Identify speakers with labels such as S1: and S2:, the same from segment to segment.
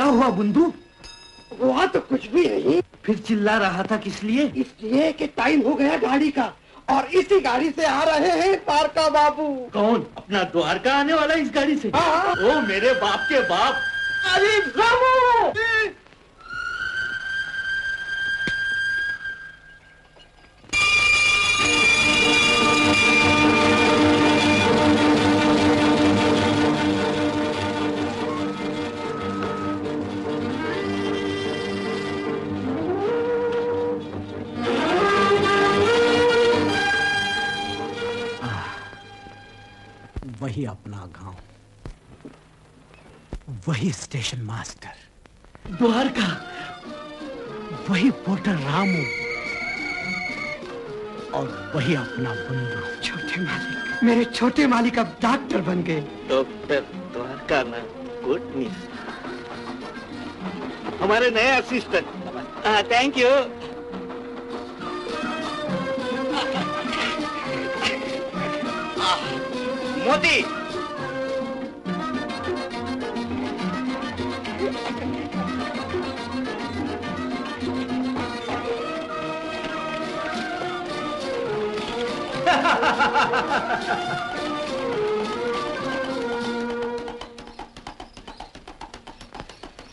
S1: क्या हुआ बुंदू?
S2: हुआ तो कुछ भी नहीं।
S1: फिर चिल्ला रहा था किस लिए?
S2: इसलिए कि टाइम हो गया गाड़ी का, और इसी गाड़ी से आ रहे हैं द्वारका बाबू।
S1: कौन? अपना द्वारका आने वाला इस गाड़ी से?
S2: हाँ।
S1: ओ मेरे बाप के बाप।
S2: अरे रामू!
S3: वही अपना गांव, वही स्टेशन मास्टर,
S1: द्वारका,
S3: वही पोर्टर रामू, और वही अपना बुंदू।
S2: छोटे मालिक, मेरे छोटे मालिक अब डॉक्टर बन गए।
S1: डॉक्टर द्वारका ना, गुड न्यूज। हमारे नए असिस्टेंट। Thank you. मोदी,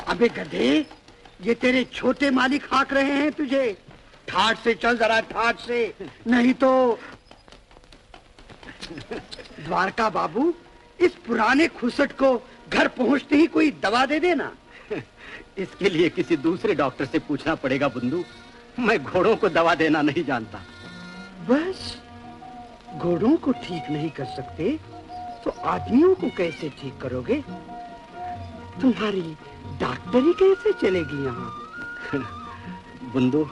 S2: अबे गधे, ये तेरे छोटे मालिक हाँक रहे हैं तुझे। ठाठ से चल जरा, ठाठ से, नहीं तो। द्वारका बाबू, इस पुराने खुसट को घर पहुंचते ही कोई दवा दे देना।
S4: इसके लिए किसी दूसरे डॉक्टर से पूछना पड़ेगा बुंदू। मैं घोड़ों को दवा देना नहीं जानता।
S2: बस घोड़ों को ठीक नहीं कर सकते तो आदमियों को कैसे ठीक करोगे? तुम्हारी डॉक्टरी कैसे चलेगी यहाँ?
S4: बुंदू,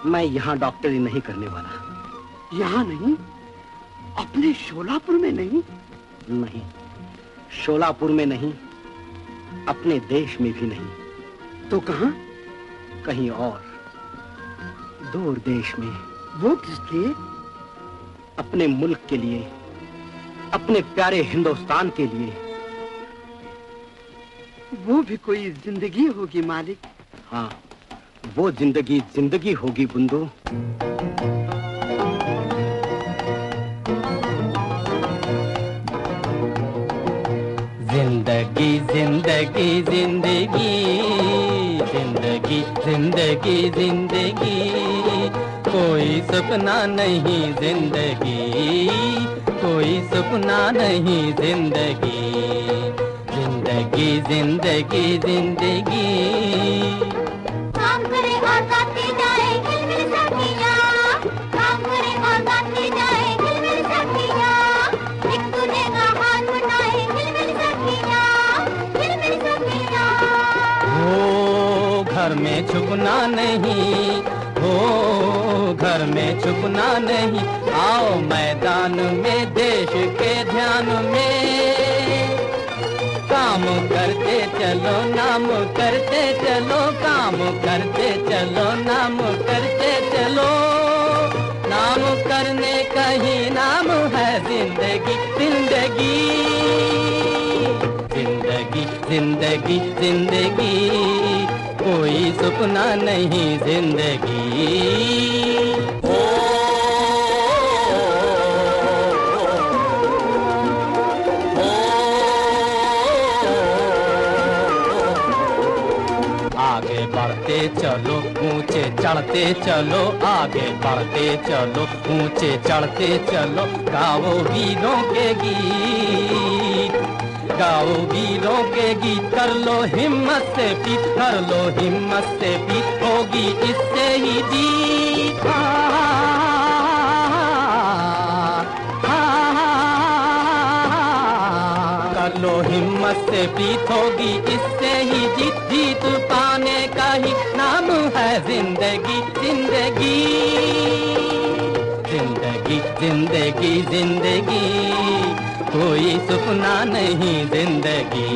S4: मैं यहाँ डॉक्टरी नहीं करने वाला।
S2: यहाँ नहीं? अपने शोलापुर में नहीं?
S4: नहीं, शोलापुर में नहीं, अपने देश में भी नहीं।
S2: तो कहाँ?
S4: कहीं और, दूर देश में।
S2: वो किस लिए?
S4: अपने मुल्क के लिए, अपने प्यारे हिंदुस्तान के लिए।
S2: वो भी कोई जिंदगी होगी मालिक।
S4: हाँ, वो जिंदगी जिंदगी होगी बुंदू।
S5: जिंदगी जिंदगी जिंदगी जिंदगी जिंदगी जिंदगी, कोई सपना नहीं जिंदगी, कोई सपना नहीं जिंदगी, जिंदगी जिंदगी जिंदगी।
S6: काम करे और गाते जाए खिलमिल सखियाँ, काम करे और गाते जाए खिलमिल सखियाँ, एक दूल्हे का हार बनाए खिलमिल सखियाँ, खिलमिल सखियाँ।
S5: हो घर में छुपना नहीं, हो घर में छुपना नहीं, आओ मैदान में देश के ध्यान में, काम करते चलो नाम करते चलो, काम करते चलो नाम करते चलो, नाम करने का ही नाम है जिंदगी, जिंदगी जिंदगी जिंदगी जिंदगी, कोई सपना नहीं जिंदगी। आगे बढ़ते चलो ऊंचे चढ़ते चलो, आगे बढ़ते चलो ऊंचे चढ़ते चलो, गाओ वीरों के गीत, गाओ वीरों के गीत, कर लो हिम्मत से पीत, कर लो हिम्मत से पीत, होगी इससे ही जीत। कर लो हिम्मत से पीत, होगी इससे ही जीत, जीत पाने का ही नाम है जिंदगी, जिंदगी जिंदगी जिंदगी जिंदगी, कोई सपना नहीं जिंदगी।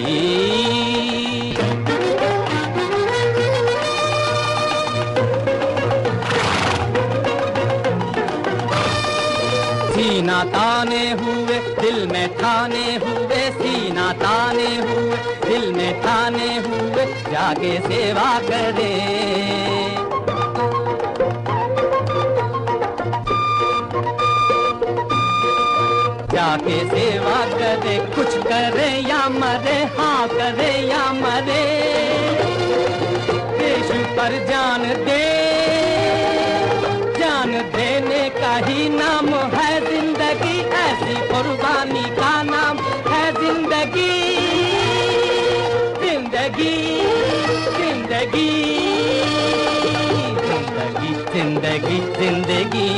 S5: सीना ताने हुए दिल में ठाने हुए, सीना ताने हुए दिल में ठाने हुए जाके सेवा करें। जाके सेवा करे, कुछ करे या मरे, हाँ करे या मरे, देश पर जान दे, जान देने का ही नाम है जिंदगी, ऐसी कुर्बानी का नाम है जिंदगी। जिंदगी जिंदगी जिंदगी जिंदगी जिंदगी,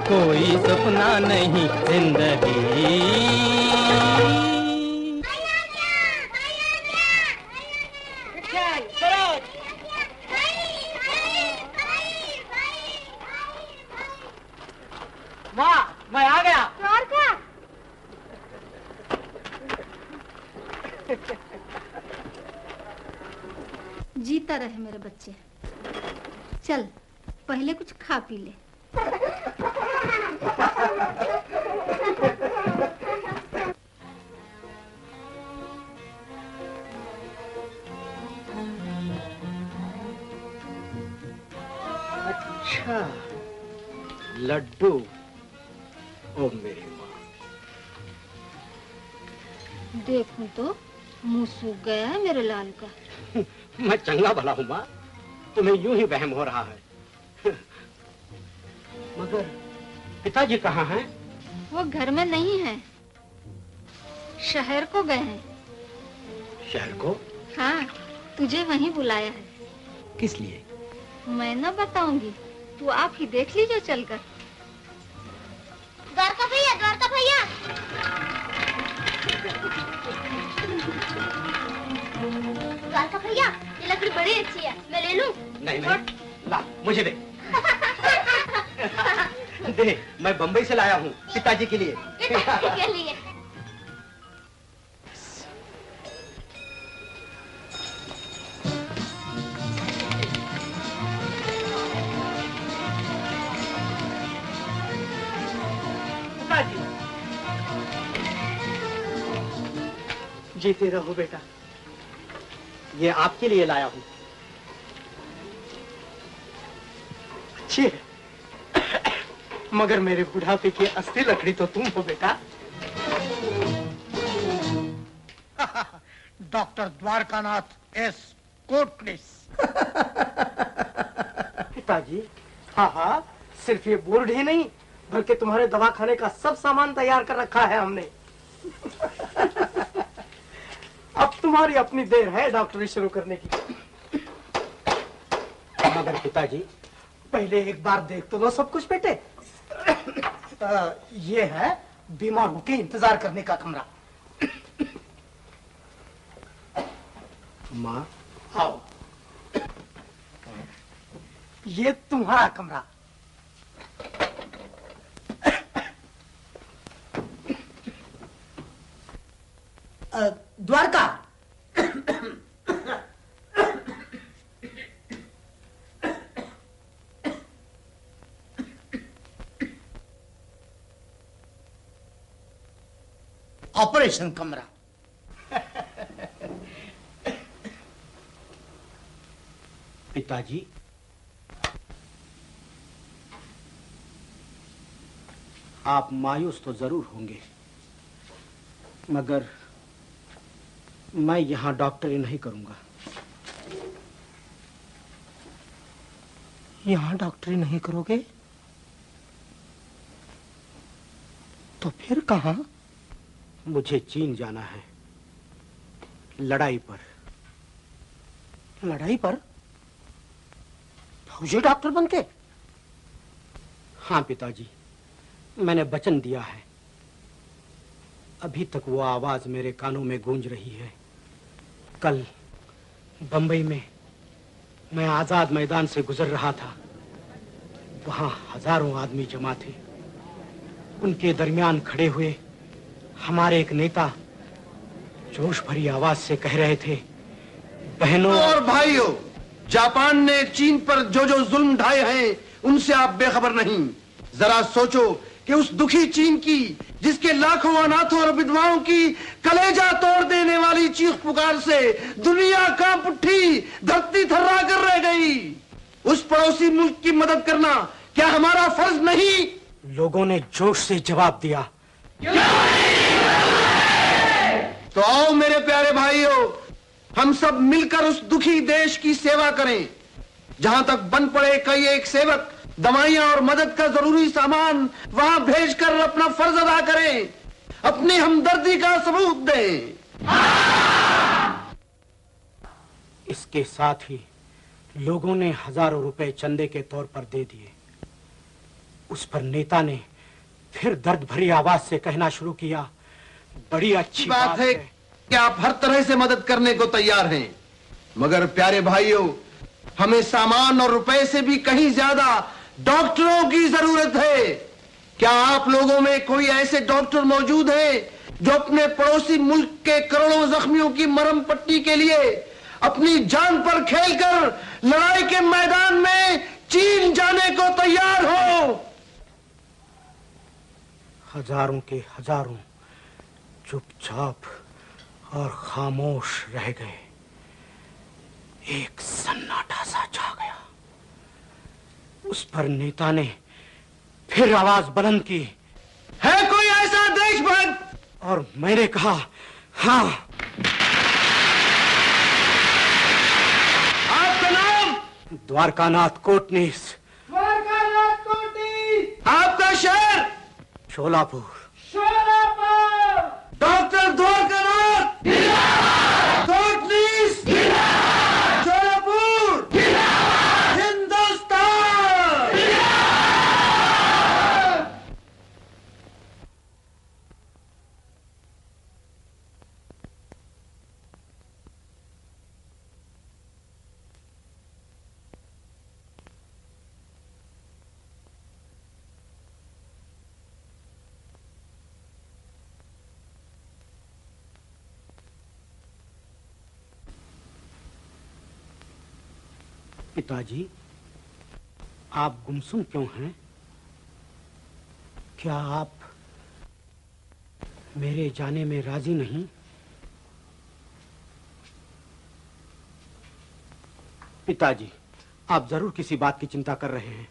S5: कोई सपना नहीं जिंदगी।
S1: वाह, मैं आ गया।
S6: जीता रहे मेरे बच्चे। चल पहले कुछ खा पी ले।
S4: अच्छा, लड्डू। ओ मेरी माँ।
S6: देखूं तो मुंह सूख गया है मेरे लाल का।
S4: मैं चंगा भला हूँ माँ, तुम्हें यूं ही वहम हो रहा है। मगर पिताजी कहाँ हैं?
S6: वो घर में नहीं है, शहर को गए हैं।
S4: शहर को?
S6: हाँ, तुझे वहीं बुलाया है।
S3: किस लिए?
S6: मैं न बताऊंगी, तू आप ही देख लीजिए चलकर। द्वारका भैया, द्वारका भैया। द्वारका भैया, ये लकड़ी बड़ी अच्छी है, मैं ले लूं?
S4: नहीं नहीं, ला मुझे दे। दे, मैं बंबई से लाया हूँ पिताजी के लिए।
S6: पिताजी के लिए।
S4: जीते रहो बेटा, ये आपके लिए लाया हूँ। अच्छी है, मगर मेरे बुढ़ापे की असली लकड़ी तो तुम हो बेटा।
S2: Doctor Dwarkanath S Kotnis.
S4: पिताजी, हाँ हाँ, सिर्फ ये बोर्ड ही नहीं बल्कि तुम्हारे दवाखाने का सब सामान तैयार कर रखा है हमने। अब तुम्हारी अपनी देर है डॉक्टरी शुरू करने की। मगर पिताजी, पहले एक बार देख तो लो सब कुछ बेटे। ये है बीमारों के इंतजार करने का कमरा। माँ, आओ। ये तुम्हारा कमरा।
S2: द्वारका। ऑपरेशन कमरा।
S4: पिताजी, आप मायूस तो जरूर होंगे, मगर मैं यहां डॉक्टरी नहीं करूंगा। यहां डॉक्टरी नहीं करोगे तो फिर कहां? मुझे चीन जाना है, लड़ाई पर। लड़ाई पर? फौजी डॉक्टर बनके? हाँ पिताजी, मैंने वचन दिया है। अभी तक वो आवाज मेरे कानों में गूंज रही है। कल बंबई में मैं आजाद मैदान से गुजर रहा था, वहां हजारों आदमी जमा थे। उनके दरमियान खड़े हुए हमारे एक नेता जोश भरी आवाज से कह रहे थे, बहनों
S7: और भाइयों, जापान ने चीन पर जो जो जुल्म ढाए हैं उनसे आप बेखबर नहीं। जरा सोचो कि उस दुखी चीन की, जिसके लाखों अनाथों और विधवाओं की कलेजा तोड़ देने वाली चीख पुकार से दुनिया कांप उठी, धरती थर्रा कर रह गई, उस पड़ोसी मुल्क की मदद करना क्या हमारा फर्ज नहीं?
S4: लोगों ने जोश से जवाब दिया।
S7: तो आओ मेरे प्यारे भाइयों, हम सब मिलकर उस दुखी देश की सेवा करें। जहां तक बन पड़े कई एक सेवक दवाइयां और मदद का जरूरी सामान वहां भेजकर अपना फर्ज अदा करें, अपनी हमदर्दी का सबूत दें।
S4: इसके साथ ही लोगों ने हजारों रुपए चंदे के तौर पर दे दिए। उस पर नेता ने फिर दर्द भरी आवाज से कहना शुरू किया, बड़ी अच्छी बात है
S7: कि आप हर तरह से मदद करने को तैयार हैं, मगर प्यारे भाइयों, हमें सामान और रुपए से भी कहीं ज्यादा डॉक्टरों की जरूरत है। क्या आप लोगों में कोई ऐसे डॉक्टर मौजूद हैं जो अपने पड़ोसी मुल्क के करोड़ों जख्मियों की मरहम पट्टी के लिए अपनी जान पर खेलकर लड़ाई के मैदान में चीन जाने को तैयार हो?
S4: हजारों के हजारों चुपचाप और खामोश रह गए। एक सन्नाटा सा छा गया। उस पर नेता ने फिर आवाज बुलंद की,
S7: है कोई ऐसा देशभक्त?
S4: और मैंने कहा, हाँ।
S7: आपका नाम?
S4: द्वारकानाथ कोटनीस।
S7: द्वारकानाथ कोटनीस। आपका शहर?
S4: शोलापुर।
S7: डॉक्टर द्वारकानाथ कोटनीस, शोलापुर, हिंदुस्तान।
S4: पिताजी, आप गुमसुम क्यों हैं? क्या आप मेरे जाने में राजी नहीं? पिताजी, आप जरूर किसी बात की चिंता कर रहे हैं।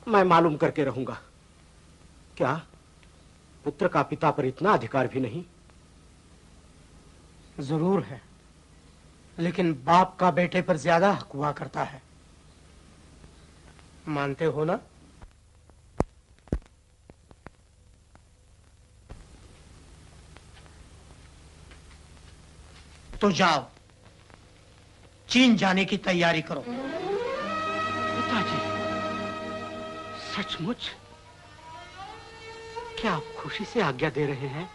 S4: मैं मालूम करके रहूंगा। क्या पुत्र का पिता पर इतना अधिकार भी नहीं?
S1: जरूर है, लेकिन बाप का बेटे पर ज्यादा हक हुआ करता है। मानते हो ना? तो जाओ, चीन जाने की तैयारी करो।
S4: पिताजी, सचमुच? क्या आप खुशी से आज्ञा दे रहे हैं?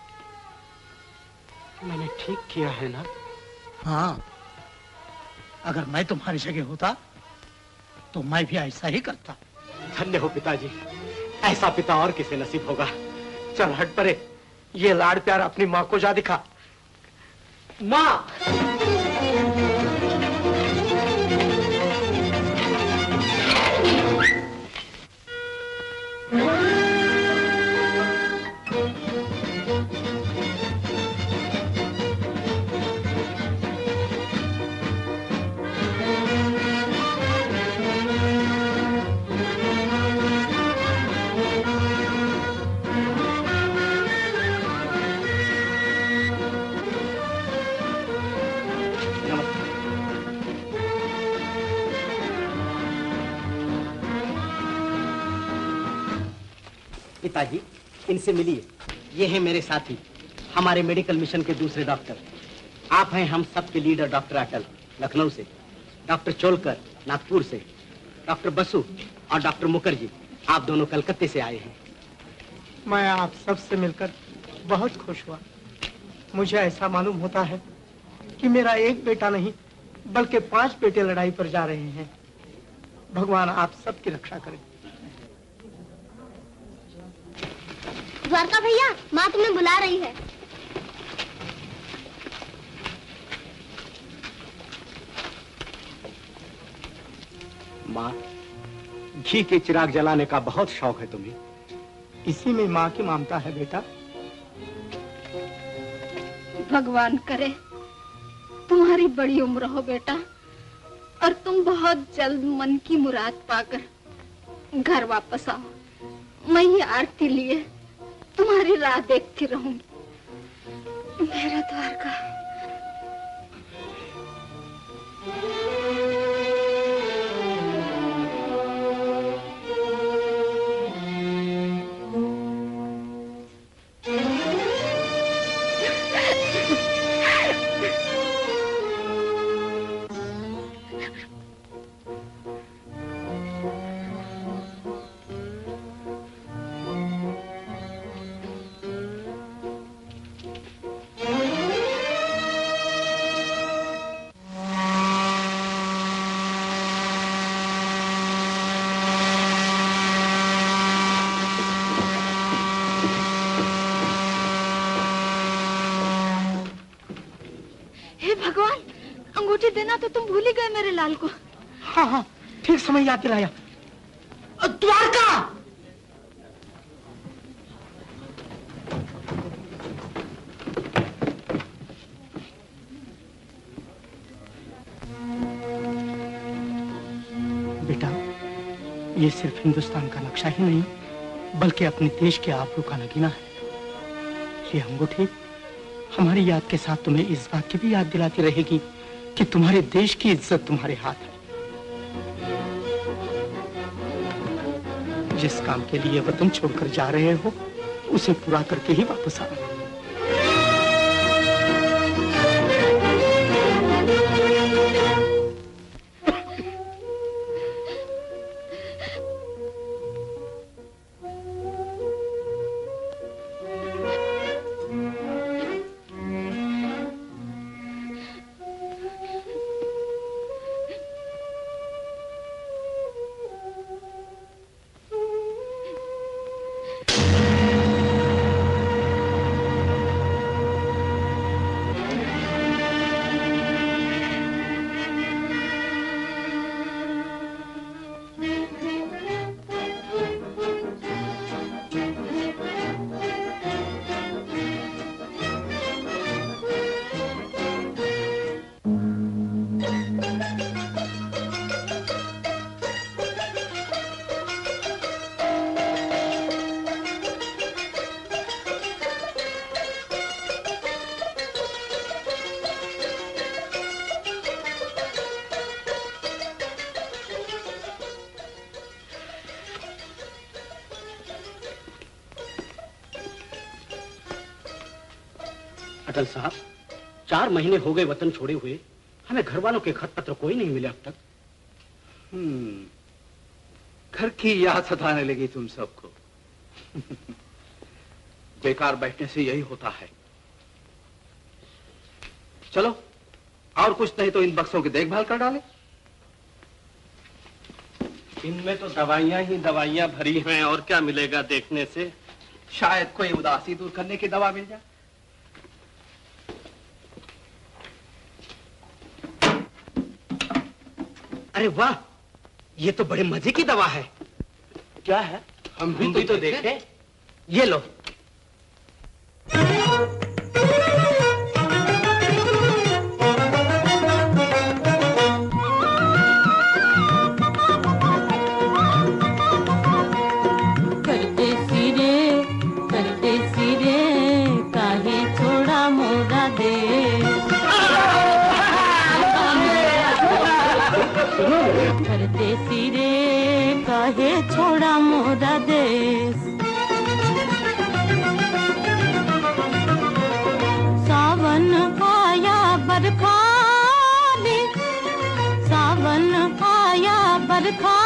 S4: मैंने ठीक किया है ना?
S1: हाँ, अगर मैं तुम्हारी जगह होता तो मैं भी ऐसा ही करता।
S4: धन्य हो पिताजी, ऐसा पिता और किसे नसीब होगा। चल हट परे, ये लाड़ प्यार अपनी माँ को जा दिखा। माँ!
S8: पिताजी, इनसे मिलिए। ये हैं मेरे साथी, हमारे मेडिकल मिशन के दूसरे डॉक्टर। आप हैं हम सबके लीडर डॉक्टर अटल, लखनऊ से, डॉक्टर चोलकर नागपुर से, डॉक्टर बसु और डॉक्टर मुखर्जी, आप दोनों कलकत्ते से आए हैं।
S1: मैं आप सबसे मिलकर बहुत खुश हुआ। मुझे ऐसा मालूम होता है कि मेरा एक बेटा नहीं बल्कि 5 बेटे लड़ाई पर जा रहे हैं। भगवान आप सबकी रक्षा करे।
S6: द्वारका भैया, माँ तुम्हें बुला रही है।
S4: माँ, घी के चिराग जलाने का बहुत शौक है तुम्हें।
S1: इसी में माँ की ममता है बेटा।
S9: भगवान करे तुम्हारी बड़ी उम्र हो बेटा, और तुम बहुत जल्द मन की मुराद पाकर घर वापस आओ। मैं ये आरती लिए तुम्हारी राह देखती रहूंगी। मेरा द्वारका। देना तो तुम भूल ही गए मेरे लाल को।
S1: हाँ हाँ, ठीक समय याद दिलाया। द्वारका! बेटा, ये सिर्फ हिंदुस्तान का नक्शा ही नहीं, बल्कि अपने देश के आबरू का नगीना है। ये अंगूठी हमारी याद के साथ तुम्हें इस बात की भी याद दिलाती रहेगी कि तुम्हारे देश की इज्जत तुम्हारे हाथ है। जिस काम के लिए वतन छोड़कर जा रहे हो, उसे पूरा करके ही वापस आना।
S4: अटल साहब, 4 महीने हो गए वतन छोड़े हुए, हमें घर वालों के खत पत्र कोई नहीं मिले अब तक।
S7: घर की याद सताने लगी तुम सबको। बेकार बैठने से यही होता है। चलो, और कुछ नहीं तो इन बक्सों की देखभाल कर डाले।
S10: इनमें तो दवाइयां ही दवाइयां भरी हैं, और क्या मिलेगा देखने से?
S7: शायद कोई उदासी दूर करने की दवा मिल जाए।
S4: अरे वाह, ये तो बड़े मजे की दवा है।
S10: क्या है?
S7: हम भी तो देखें।
S4: ये लो।
S11: करते सिरे काहे छोड़ा मोरा दे। करते सिरे काहे छोड़ा मोरा देश। सावन आया बरखा ले, सावन आया बरखा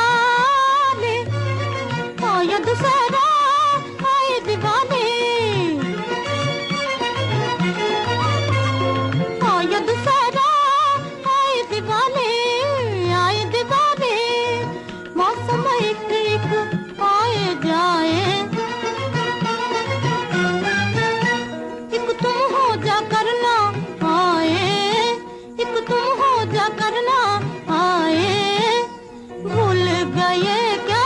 S11: ले, आया दूसरा आए दीवाने, आया दूसरा आए दीवाने, आए दीवाने। मौसम एक एक आए जाए, एक तुम हो जा करना आए, एक तुम हो जा करना आए। भूल गए क्या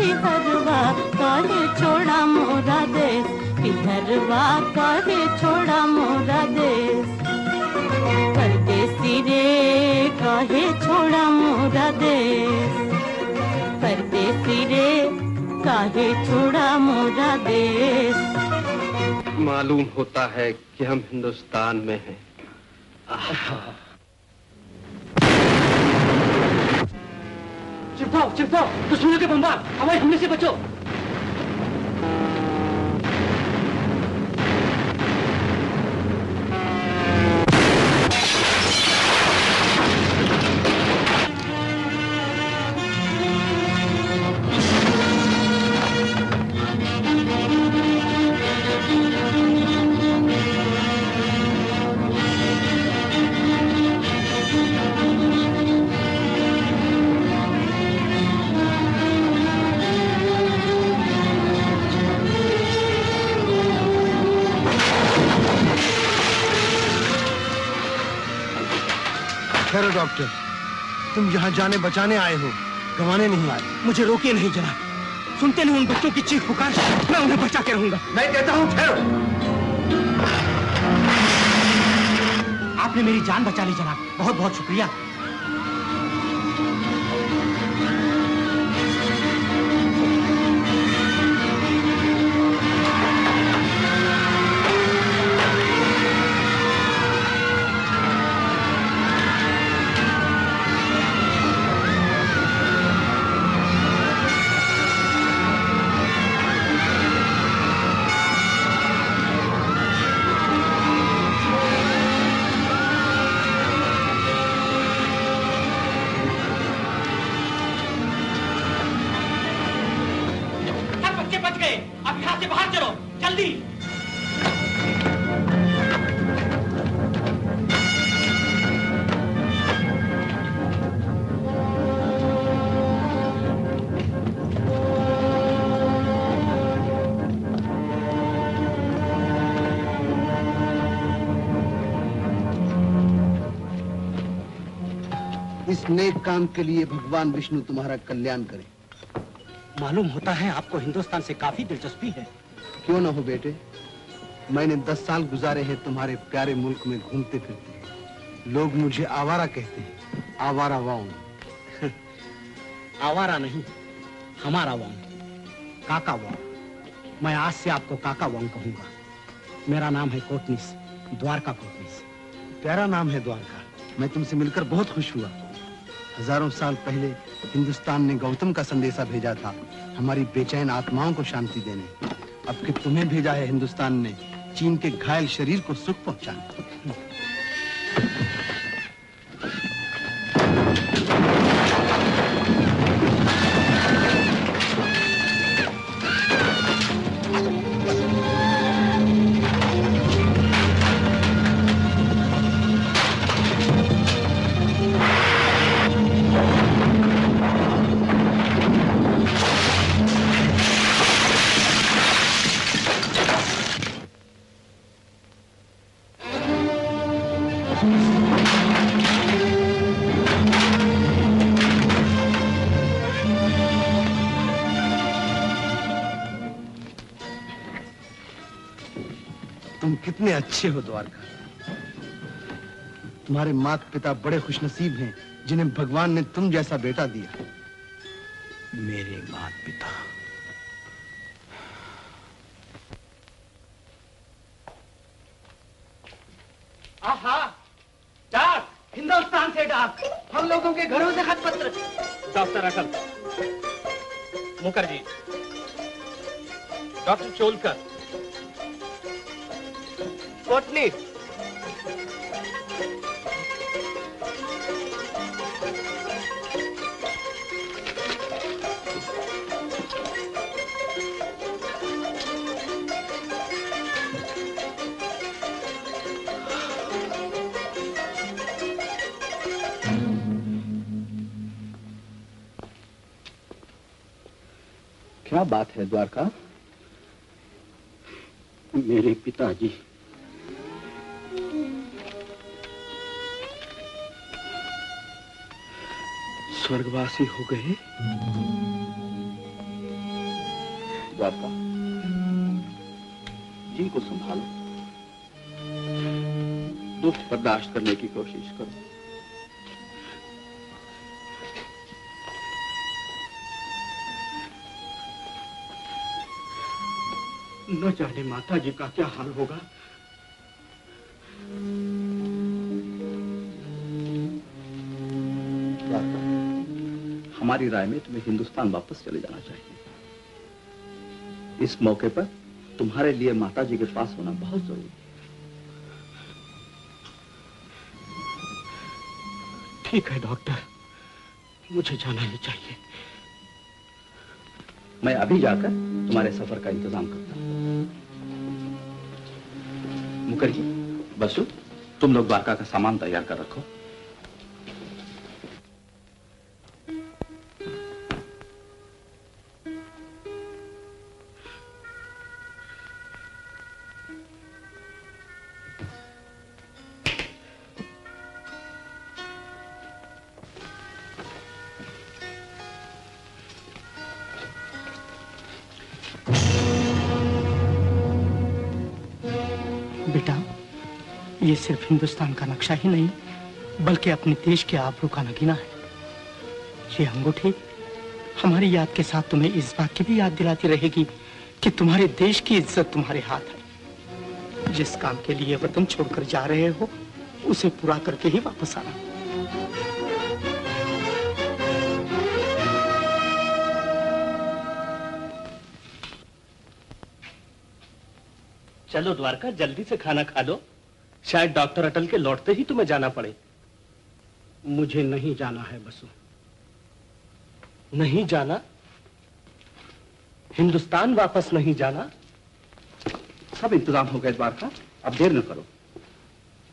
S11: बिहरवा काहे छोड़ा मोरा देश, बिहरवा काहे छोड़ा मोरा देश। परदेसी रे काहे छोड़ा मोरा देश, परदेसी रे काहे छोड़ा मोरा देश।
S10: मालूम होता है कि हम हिंदुस्तान में हैं।
S8: चिपकाओ चिपकाओ, दुश्मनों के बमबार, हवाई हमले से बचो।
S7: ठहरो डॉक्टर, तुम यहाँ जाने बचाने आए हो, गंवाने नहीं आए।
S8: मुझे रोकिए नहीं जनाब, सुनते नहीं उन बच्चों की चीख पुकार, मैं उन्हें बचा के रहूंगा।
S7: मैं कहता हूँ ठहरो।
S8: आपने मेरी जान बचा ली जनाब, बहुत बहुत शुक्रिया।
S5: अब यहाँ से बाहर चलो, जल्दी।
S7: इस नेक काम के लिए भगवान विष्णु तुम्हारा कल्याण करे।
S8: मालूम होता है आपको हिंदुस्तान से काफी दिलचस्पी है।
S7: क्यों ना हो बेटे, मैंने 10 साल गुजारे हैं तुम्हारे प्यारे मुल्क में घूमते फिरते। लोग मुझे आवारा कहते हैं, आवारा वांग।
S8: आवारा नहीं, हमारा वांग, काका वांग। मैं आज से आपको काका वांग कहूंगा। मेरा नाम है कोटनिस, द्वारका कोटनिस।
S7: प्यारा नाम है द्वारका। मैं तुमसे मिलकर बहुत खुश हुआ। हजारों साल पहले हिंदुस्तान ने गौतम का संदेशा भेजा था, हमारी बेचैन आत्माओं को शांति देने। अब कि तुम्हें भेजा है हिंदुस्तान ने, चीन के घायल शरीर को सुख पहुंचाने। तुम कितने अच्छे हो द्वारका। तुम्हारे माता पिता बड़े खुशनसीब हैं जिन्हें भगवान ने तुम जैसा बेटा दिया।
S3: मेरे माता पिता
S8: आहा, डाक, हिंदुस्तान से डाक, हम लोगों के घरों से खत पत्र।
S10: डॉक्टर अकल, मुखर्जी, डॉक्टर चोलकर,
S8: कोटनिस,
S4: क्या बात है द्वारका? मेरे पिताजी स्वर्गवासी हो गए?
S3: द्वारका, जी को संभालो, दुख बर्दाश्त करने की कोशिश करो।
S4: न जाने माता जी का क्या हाल होगा।
S3: हमारी राय में तुम्हें हिंदुस्तान वापस चले जाना चाहिए। इस मौके पर तुम्हारे लिए माता जी के पास होना बहुत जरूरी है।
S4: ठीक है डॉक्टर, मुझे जाना ही चाहिए।
S3: मैं अभी जाकर तुम्हारे सफर का इंतजाम करता हूँ। मुखर्जी, बसु, तुम लोग द्वारका का सामान तैयार कर रखो।
S1: बेटा, ये सिर्फ हिंदुस्तान का नक्शा ही नहीं, बल्कि अपने देश के आबरू का नगीना है। ये अंगूठी हमारी याद के साथ तुम्हें इस बात की भी याद दिलाती रहेगी कि तुम्हारे देश की इज्जत तुम्हारे हाथ है। जिस काम के लिए वतन छोड़कर जा रहे हो, उसे पूरा करके ही वापस आना।
S10: चलो द्वारका, जल्दी से खाना खा लो। शायद डॉक्टर अटल के लौटते ही तुम्हें जाना पड़े।
S4: मुझे नहीं जाना है बसु।
S10: नहीं जाना? हिंदुस्तान वापस नहीं जाना?
S3: सब इंतजाम हो गए द्वारका, अब देर न करो।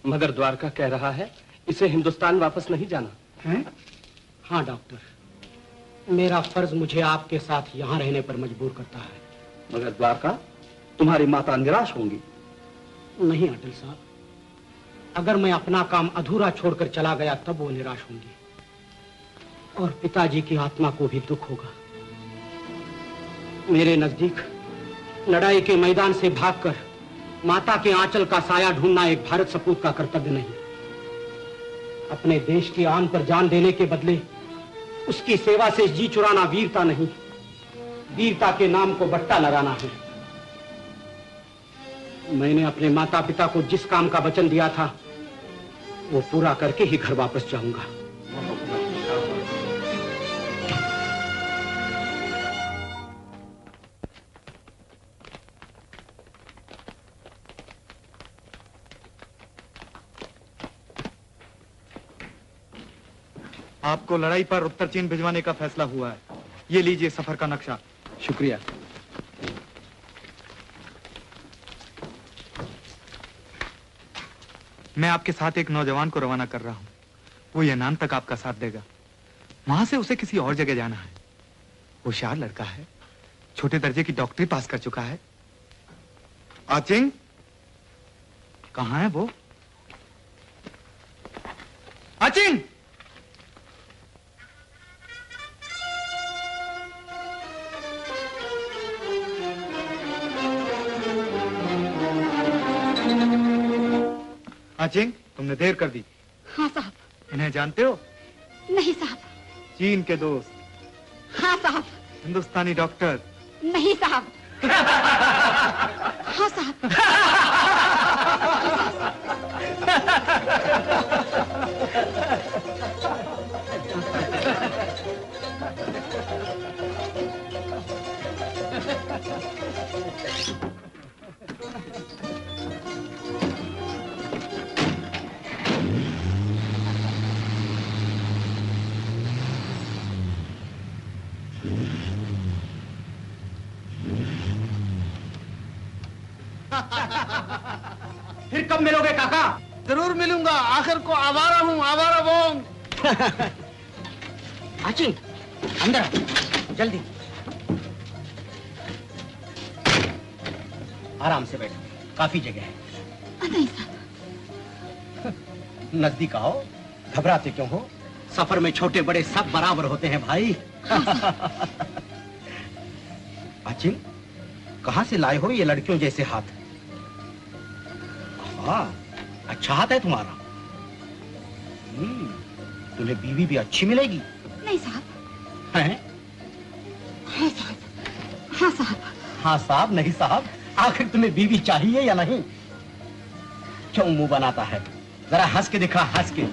S10: मगर द्वारका कह रहा है इसे हिंदुस्तान वापस नहीं जाना
S4: है? हाँ डॉक्टर, मेरा फर्ज मुझे आपके साथ यहाँ रहने पर मजबूर करता है।
S3: मगर द्वारका, तुम्हारी माता निराश होंगी।
S4: नहीं अटल साहब, अगर मैं अपना काम अधूरा छोड़कर चला गया तब वो निराश होंगी, और पिताजी की आत्मा को भी दुख होगा। मेरे नजदीक लड़ाई के मैदान से भागकर माता के आंचल का साया ढूंढना एक भारत सपूत का कर्तव्य नहीं। अपने देश की आन पर जान देने के बदले उसकी सेवा से जी चुराना वीरता नहीं, वीरता के नाम को बट्टा लगाना है। मैंने अपने माता पिता को जिस काम का वचन दिया था वो पूरा करके ही घर वापस जाऊंगा।
S12: आपको लड़ाई पर उत्तर चीन भिजवाने का फैसला हुआ है। ये लीजिए सफर का नक्शा।
S3: शुक्रिया।
S12: मैं आपके साथ एक नौजवान को रवाना कर रहा हूं। वो यनान तक आपका साथ देगा। वहां से उसे किसी और जगह जाना है। होशियार लड़का है, छोटे दर्जे की डॉक्टरी पास कर चुका है। आचिंग, कहां है वो? आचिंग! आचिंग, तुमने देर कर दी।
S9: हाँ साहब।
S12: इन्हें जानते हो?
S9: नहीं साहब।
S12: चीन के दोस्त।
S9: हाँ साहब।
S12: हिंदुस्तानी डॉक्टर।
S9: नहीं साहब। हाँ साहब।
S4: फिर कब मिलोगे काका?
S7: जरूर मिलूंगा। आखिर को आवारा हूँ, आवारा बोंग।
S4: आचिंग, अंदर आ, जल्दी। आराम से बैठो, काफी जगह है।
S9: नहीं साहब।
S4: नजदीक आओ, घबराते क्यों हो? सफर में छोटे बड़े सब बराबर होते हैं भाई। आचिंग, कहां से लाए हो ये लड़कियों जैसे हाथ? हाँ, अच्छा हाथ है तुम्हारा। तुम्हें बीवी भी अच्छी मिलेगी।
S9: नहीं साहब।
S4: हैं?
S9: हाँ साहब, हाँ साहब।
S4: हाँ साहब नहीं साहब, आखिर तुम्हें बीवी चाहिए या नहीं? क्यों मुंह बनाता है? जरा हंस के दिखा, हंस के।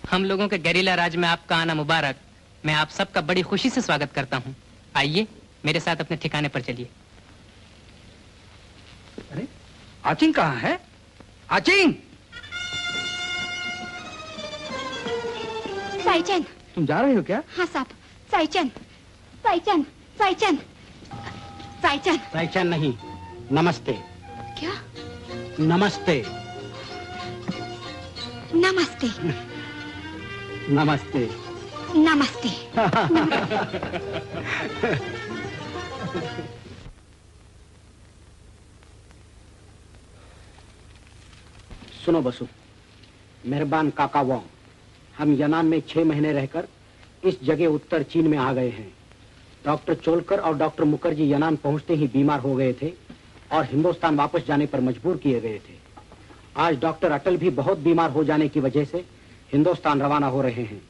S13: हम लोगों के गेरिला राज में आपका आना मुबारक। मैं आप सबका बड़ी खुशी से स्वागत करता हूँ। आइए मेरे साथ अपने ठिकाने पर चलिए।
S2: अरे आचिंग कहाँ है? आचिंग!
S9: साईचंद।
S2: तुम जा रहे हो क्या?
S9: हाँ साहब। साईचंद, साईचंद, साईचंद, साईचंद।
S4: साईचंद नहीं, नमस्ते।
S9: क्या?
S4: नमस्ते।
S9: नमस्ते।
S4: नमस्ते।
S9: नमस्ते।
S4: सुनो बसु, मेहरबान काका वांग, हम यनान में 6 महीने रहकर इस जगह उत्तर चीन में आ गए हैं। डॉक्टर चोलकर और डॉक्टर मुखर्जी यनान पहुंचते ही बीमार हो गए थे और हिंदुस्तान वापस जाने पर मजबूर किए गए थे। आज डॉक्टर अटल भी बहुत बीमार हो जाने की वजह से हिंदुस्तान रवाना हो रहे हैं।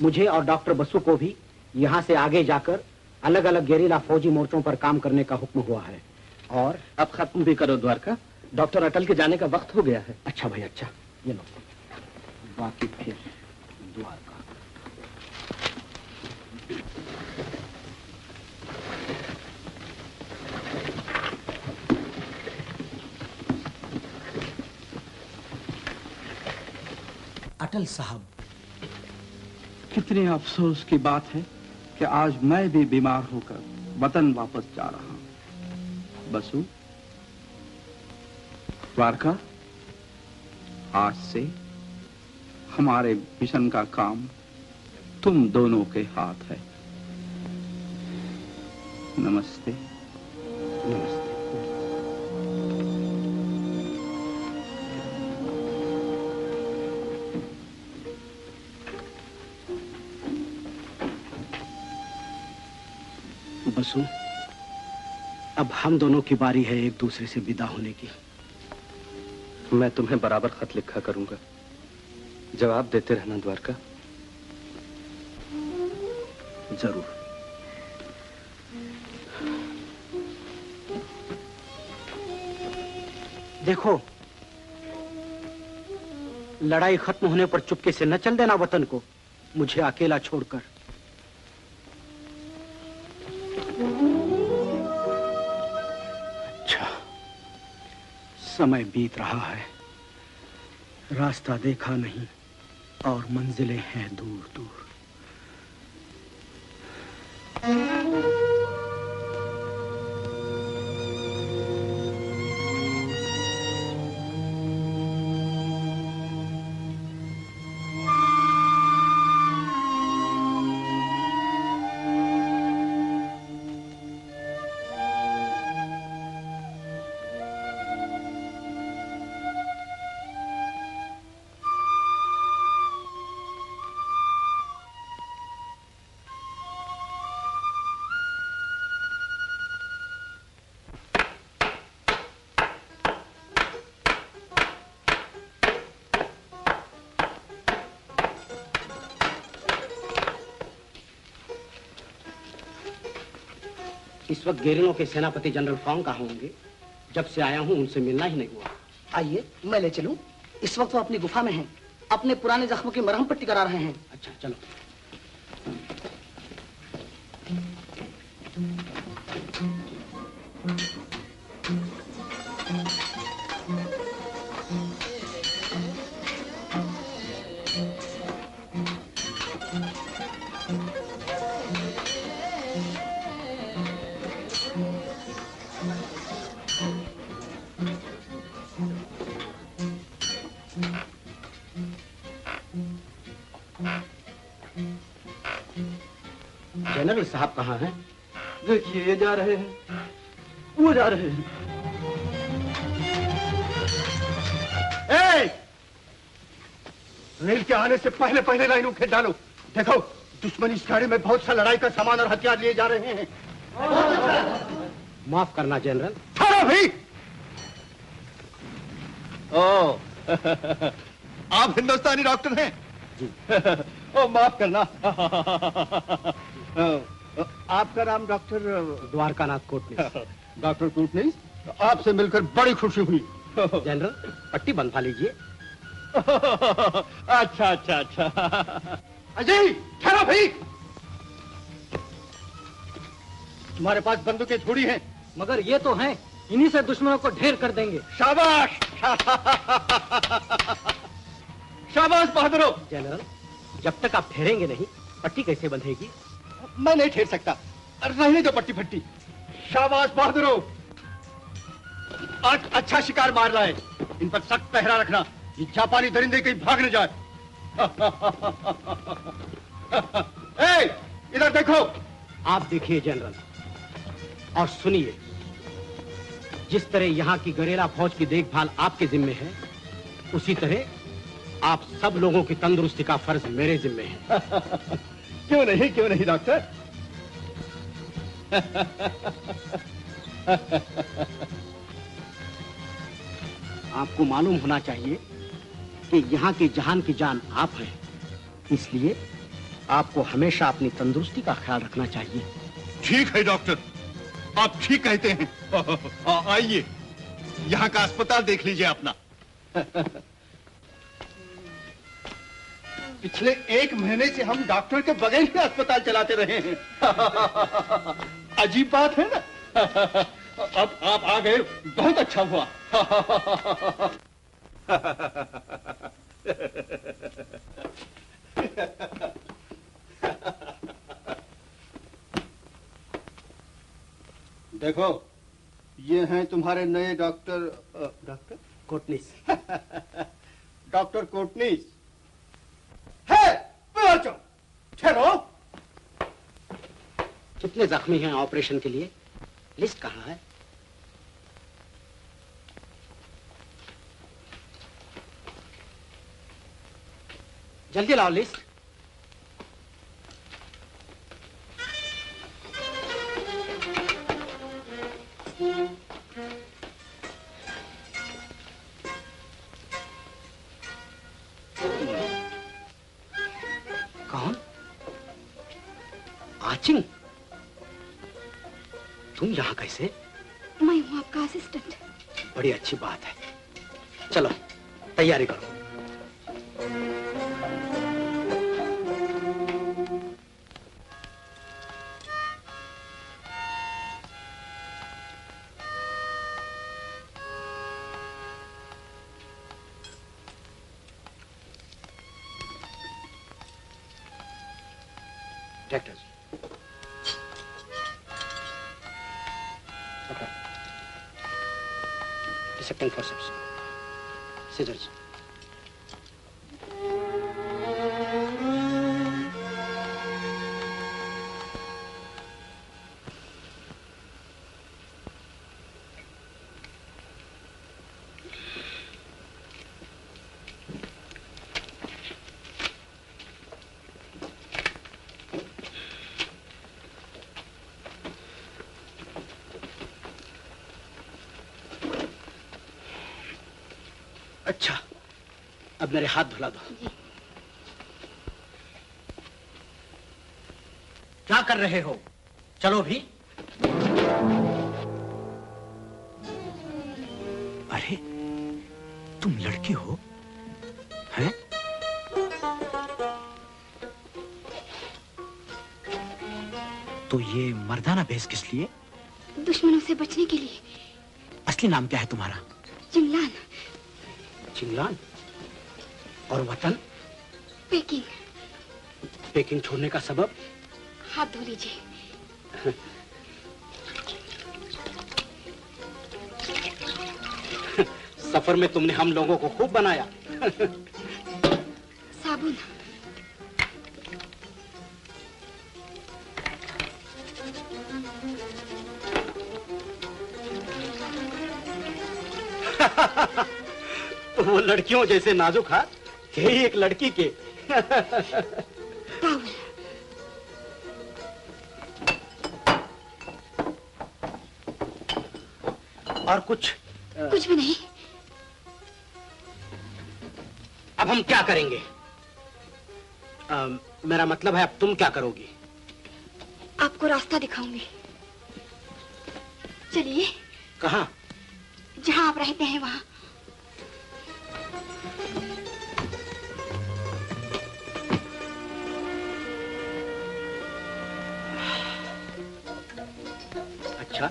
S4: मुझे और डॉक्टर बसु को भी यहाँ से आगे जाकर अलग अलग गेरिला फौजी मोर्चों पर काम करने का हुक्म हुआ है। और
S10: अब खत्म भी करो द्वारका, डॉक्टर अटल के जाने का वक्त हो गया है।
S4: अच्छा भाई अच्छा, ये लो बाकी फिर द्वारका।
S2: अटल साहब, कितने अफसोस की बात है कि आज मैं भी बीमार होकर वतन वापस जा रहा हूं। बसु, द्वारका, आज से हमारे मिशन का काम तुम दोनों के हाथ है। नमस्ते। नमस्ते।
S4: बसु, अब हम दोनों की बारी है एक दूसरे से विदा होने की।
S10: मैं तुम्हें बराबर खत लिखा करूंगा, जवाब देते रहना द्वारका।
S4: जरूर। देखो, लड़ाई खत्म होने पर चुपके से न चल देना वतन को, मुझे अकेला छोड़कर। समय बीत रहा है, रास्ता देखा नहीं और मंजिलें हैं दूर दूर। इस वक्त गेरिलों के सेनापति जनरल फॉन्ग कहाँ होंगे? जब से आया हूँ उनसे मिलना ही नहीं हुआ।
S8: आइए मैं ले चलूं। इस वक्त वो अपनी गुफा में हैं, अपने पुराने जख्मों की मरहम पट्टी करा रहे हैं।
S4: अच्छा चलो।
S8: जनरल साहब कहाँ हैं?
S10: देखिए ये जा रहे हैं, वो जा रहे हैं।
S2: रेल के आने से पहले पहले लाइन उखेड़ डालो। देखो दुश्मन इस गाड़ी में बहुत सा लड़ाई का सामान और हथियार लिए जा रहे हैं।
S8: माफ करना जनरल।
S2: ठहरो भाई। ओ आप हिंदुस्तानी डॉक्टर हैं?
S8: जी।
S2: ओ माफ करना। आपका नाम डॉक्टर
S8: द्वारकानाथ कोटनीस।
S2: डॉक्टर कोटनीस, आपसे मिलकर बड़ी खुशी हुई।
S8: जनरल पट्टी बंधवा लीजिए।
S2: अच्छा अच्छा अच्छा। अजय ठहरो भाई। तुम्हारे पास बंदूकें थोड़ी हैं,
S4: मगर ये तो हैं, इन्हीं से दुश्मनों को ढेर कर देंगे।
S2: शाबाश। शाबाश बहादुरो।
S8: जनरल जब तक आप ठहरेंगे नहीं पट्टी कैसे बंधेगी?
S2: मैं नहीं ठहर सकता, रहने दो पट्टी फट्टी। शाबाश बहादुरो, आज अच्छा शिकार मार रहा है। इन पर सख्त पहरा रखना, ये जापानी दरिंदे कहीं भाग न जाए। इधर देखो।
S8: आप देखिए जनरल और सुनिए, जिस तरह यहाँ की गरेला फौज की देखभाल आपके जिम्मे है, उसी तरह आप सब लोगों की तंदुरुस्ती का फर्ज मेरे जिम्मे है।
S2: क्यों नहीं डॉक्टर।
S8: आपको मालूम होना चाहिए कि यहाँ की जहान की जान आप हैं, इसलिए आपको हमेशा अपनी तंदुरुस्ती का ख्याल रखना चाहिए।
S2: ठीक है डॉक्टर, आप ठीक कहते हैं। आइए यहाँ का अस्पताल देख लीजिए अपना। पिछले 1 महीने से हम डॉक्टर के बगैर ही अस्पताल चलाते रहे हैं। अजीब बात है ना। अब आप आ गए, बहुत अच्छा हुआ। देखो ये हैं तुम्हारे नए डॉक्टर
S8: कोटनीस।
S2: डॉक्टर कोटनीस है। ठहरो।
S8: कितने जख्मी हैं ऑपरेशन के लिए? लिस्ट कहाँ है? जल्दी लाओ लिस्ट। कौन? आचिंग? तुम यहाँ कैसे?
S9: मैं हूँ आपका असिस्टेंट।
S8: बड़ी अच्छी बात है। चलो तैयारी करो। Doctor Dissecting forceps. Scissors. अच्छा, अब मेरे हाथ धुला दो। क्या कर रहे हो? चलो भी। अरे तुम लड़की हो हैं? तो ये मर्दाना भेष किस लिए?
S9: दुश्मनों से बचने के लिए।
S8: असली नाम क्या है तुम्हारा?
S9: चिंगलान।
S8: चिंगलान? और वतन?
S9: पेकिंग।
S8: पेकिंग छोड़ने का सबब?
S9: हाथ धो लीजिए।
S8: सफर में तुमने हम लोगों को खूब बनाया।
S9: साबुन।
S4: वो लड़कियों जैसे नाजुक हाथ, यही एक लड़की के। और कुछ
S9: भी नहीं।
S4: अब हम क्या करेंगे? मेरा मतलब है अब तुम क्या करोगी?
S9: आपको रास्ता दिखाऊंगी। चलिए।
S4: कहाँ?
S9: जहाँ आप रहते हैं वहाँ।
S4: अच्छा,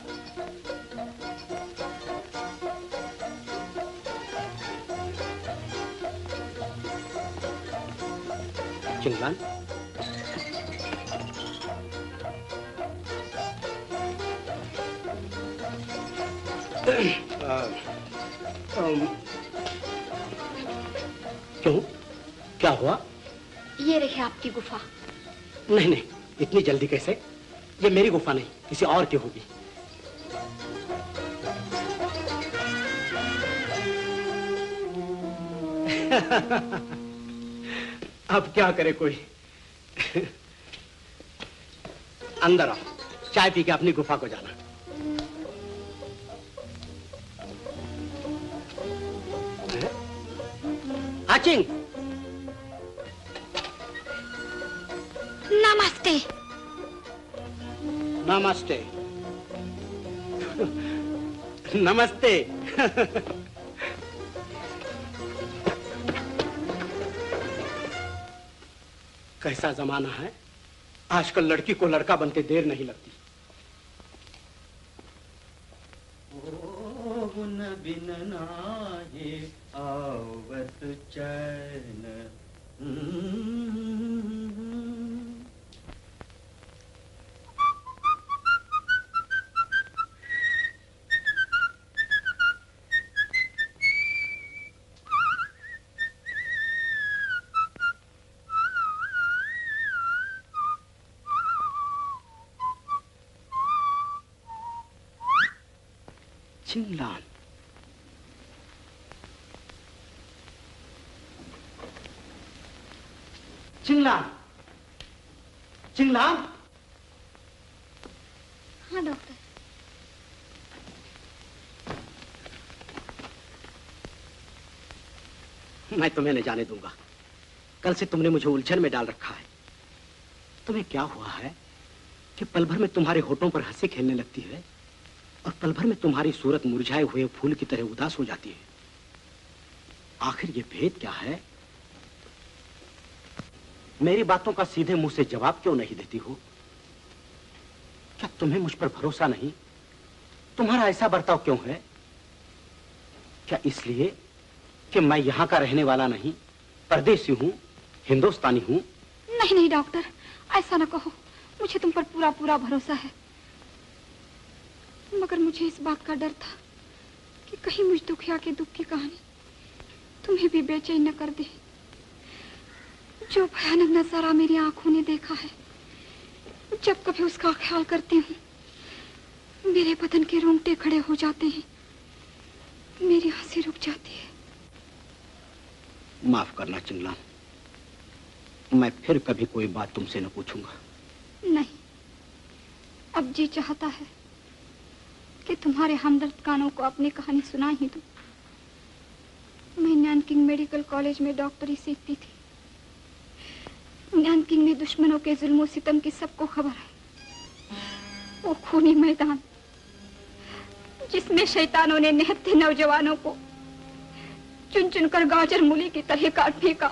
S4: चिंगलान, क्यों? क्या हुआ?
S9: ये रही आपकी गुफा।
S4: नहीं नहीं, इतनी जल्दी कैसे? ये मेरी गुफा नहीं, किसी और की होगी। अब क्या करे कोई? अंदर आओ, चाय पी के अपनी गुफा को जाना। आचिंग,
S9: नमस्ते।
S4: नमस्ते। नमस्ते। कैसा जमाना है, आजकल लड़की को लड़का बनते देर नहीं लगती।
S5: ओहुन बिन नाये आवत चैन।
S4: चिंगलान, चिंगलान, चिंगलान।
S9: हाँ डॉक्टर।
S4: मैं तुम्हें नहीं जाने दूंगा। कल से तुमने मुझे उलझन में डाल रखा है। तुम्हें क्या हुआ है कि पल भर में तुम्हारे होठों पर हंसी खेलने लगती है और पल भर में तुम्हारी सूरत मुरझाए हुए फूल की तरह उदास हो जाती है। आखिर ये भेद क्या है? मेरी बातों का सीधे मुंह से जवाब क्यों नहीं देती हो? क्या तुम्हें मुझ पर भरोसा नहीं? तुम्हारा ऐसा बर्ताव क्यों है? क्या इसलिए कि मैं यहां का रहने वाला नहीं, परदेसी हूं, हिंदुस्तानी हूं?
S9: नहीं नहीं डॉक्टर, ऐसा ना कहो। मुझे तुम पर पूरा पूरा भरोसा है, मगर मुझे इस बात का डर था कि कहीं मुझ दुखिया के दुख की कहानी तुम्हें भी बेचैन न कर दे। जो भयानक नजारा मेरी आंखों ने देखा है, जब कभी उसका ख्याल करती हूँ मेरे बदन के रोंगटे खड़े हो जाते हैं, मेरी हंसी रुक जाती है।
S4: माफ करना चिंगलान, मैं फिर कभी कोई बात तुमसे न पूछूंगा।
S9: नहीं, अब जी चाहता है कि तुम्हारे हमदर्द कानों को अपनी कहानी सुना ही दूं। मैं नैनकिंग मेडिकल कॉलेज में डॉक्टरी सीखती थी। नैनकिंग में दुश्मनों के जुल्म और सितम की सबको खबर है। वो खूनी मैदान जिसमें शैतानों ने निहत्थे नौजवानों को चुन चुन कर गाजर मूली की तरह काट फेंका,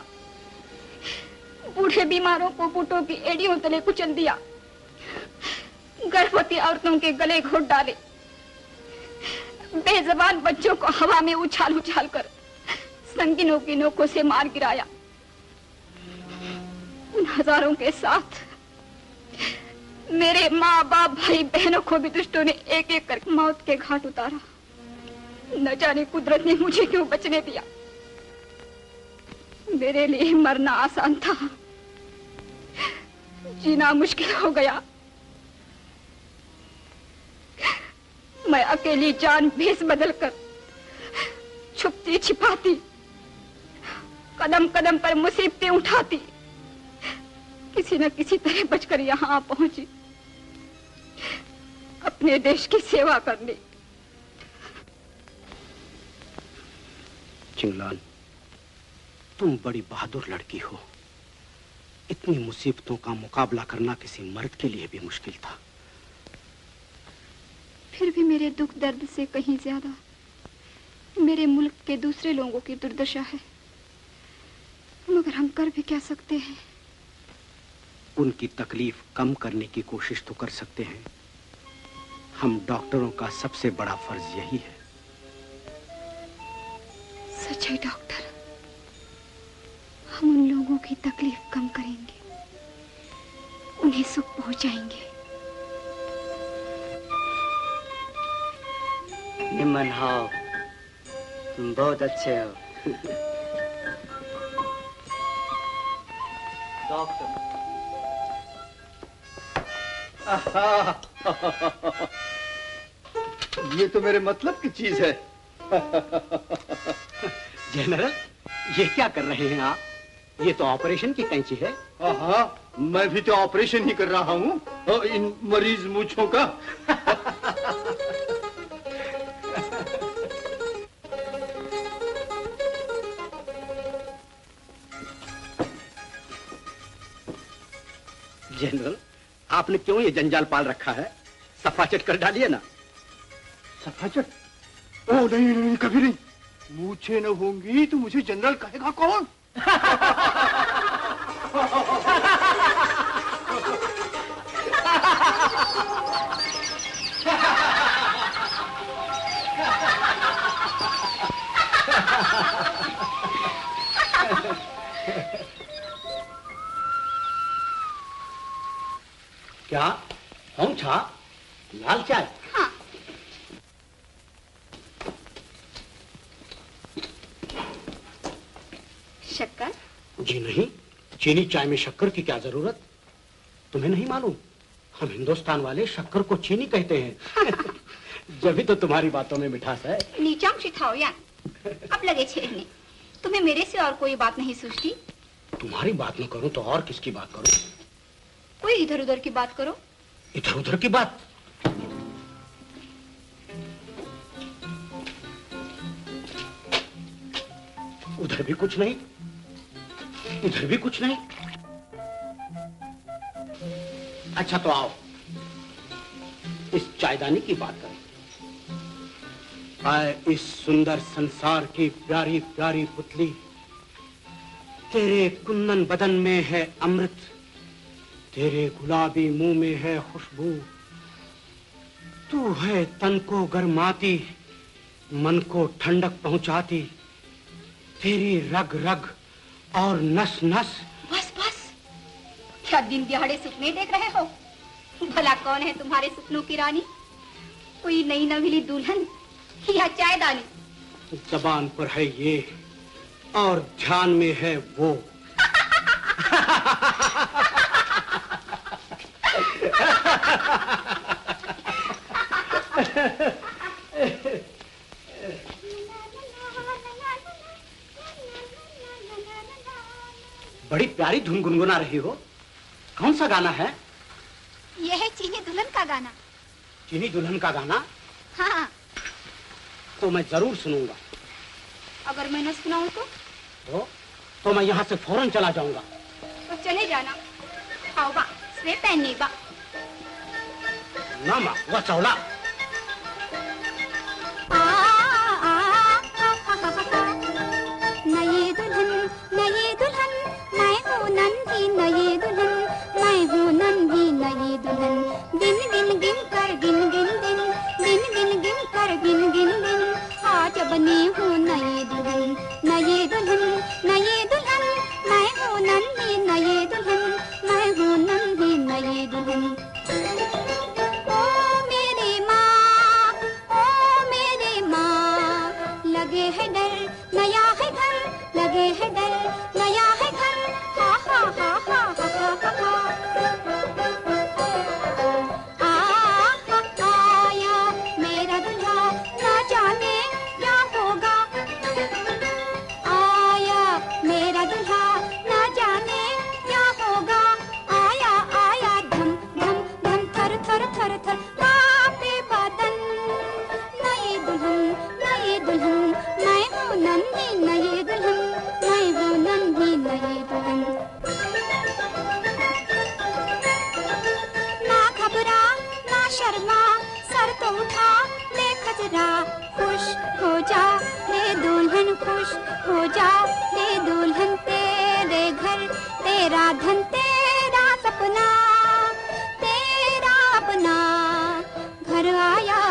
S9: बूढ़े बीमारों को बूटों की एड़ियों तले कुचल दिया, गर्भवती औरतों के गले घोट डाले, बेजबान बच्चों को हवा में उछाल उछाल कर संगिनों की नोकों से मार गिराया। उन हजारों के साथ मेरे माँ बाप भाई बहनों को भी दुष्टों ने एक एक कर मौत के घाट उतारा। न जाने कुदरत ने मुझे क्यों बचने दिया। मेरे लिए मरना आसान था, जीना मुश्किल हो गया। मैं अकेली जान भेष बदल कर छुपती छिपाती, कदम कदम पर मुसीबतें उठाती, किसी न किसी तरह बचकर यहाँ पहुंची, अपने देश की सेवा करने।
S4: चिंगलान, तुम बड़ी बहादुर लड़की हो। इतनी मुसीबतों का मुकाबला करना किसी मर्द के लिए भी मुश्किल था।
S9: फिर भी मेरे दुख दर्द से कहीं ज्यादा मेरे मुल्क के दूसरे लोगों की दुर्दशा है, मगर हम कर भी क्या सकते हैं?
S4: उनकी तकलीफ कम करने की कोशिश तो कर सकते हैं। हम डॉक्टरों का सबसे बड़ा फर्ज यही है।
S9: सच है डॉक्टर, हम उन लोगों की तकलीफ कम करेंगे, उन्हें सुख पहुंचाएंगे।
S8: निमन हो, तुम बहुत अच्छे हो।
S7: डॉक्टर, ये तो मेरे मतलब की चीज है।
S4: जनरल, ये क्या कर रहे हैं आप? ये तो ऑपरेशन की कैंची है।
S7: हाँ, मैं भी तो ऑपरेशन ही कर रहा हूँ इन मरीज मूंछों का।
S4: जनरल, आपने क्यों ये जंजाल पाल रखा है? सफाचट कर डालिए ना।
S7: सफाचट? ओ नहीं नहीं, कभी नहीं। मूछें न होंगी तो मुझे जनरल कहेगा कौन?
S4: क्या? हम छा? लाल चाय?
S9: हाँ। शक्कर?
S4: जी नहीं, चीनी चाय में शक्कर की क्या जरूरत? तुम्हें नहीं मालूम, हम हिंदुस्तान वाले शक्कर को चीनी कहते हैं। जब भी तो तुम्हारी बातों में मिठास है।
S9: नीचांग शिथाओ यान, अब लगे छेड़ने। तुम्हें मेरे से और कोई बात नहीं सूझती?
S4: तुम्हारी बात न करूं तो और किसकी बात करूं?
S9: कोई इधर उधर की बात करो।
S4: इधर उधर की बात? उधर भी कुछ नहीं, इधर भी कुछ नहीं। अच्छा तो आओ, इस चायदानी की बात करें। आए इस सुंदर संसार की प्यारी प्यारी पुतली, तेरे कुंदन बदन में है अमृत, तेरे गुलाबी मुंह में है खुशबू। तू है तन को गरमाती, मन को ठंडक पहुंचाती, तेरी रग रग और नस नस।
S9: बस बस, क्या दिन दिहाड़े सपने देख रहे हो? भला कौन है तुम्हारे सपनों की रानी? कोई नई नवीली दुल्हन या चायदानी?
S4: जबान पर है ये और ध्यान में है वो। बड़ी प्यारी धुन गुनगुना रही हो। कौन सा गाना है?
S9: यह है चीनी दुल्हन का गाना।
S4: चीनी दुल्हन का गाना?
S9: हाँ।
S4: तो मैं जरूर सुनूंगा।
S9: अगर मैं न सुनाऊं
S4: तो मैं यहाँ से फौरन चला जाऊंगा।
S9: तो चले जाना। आओ बा, स्वे पहनने बा।
S4: ना माँ, वह चौला।
S6: नई दुल्हन मैं हूँ नन्ही नई दुल्हन, मैं हूँ नन्ही नई दुल्हन। गिन गिन गिन कर गिन गिन दिन, गिन गिन गिन कर गिन गिन दिन, आज बनी हूँ नई दुल्हन। नई दुल्हन मैं हूँ नन्ही नई दुल्हन, मैं हूँ नन्ही नई दुल्हन। ओ मेरी माँ लगे है डर, नया है घर, लगे है डर, नया है घर। हा हा हा हा हा हा हा। आया मेरा दुल्हा, ना जाने क्या होगा। नन्ही नई दुल्हन, मैं हूँ नन्ही नई दुल्हन। ना घबरा ना शर्मा, सर तो उठा देख जरा, खुश हो जा रे दुल्हन, खुश हो जा रे दुल्हन। तेरे घर तेरा धन तेरा सपना, तेरा अपना घर आया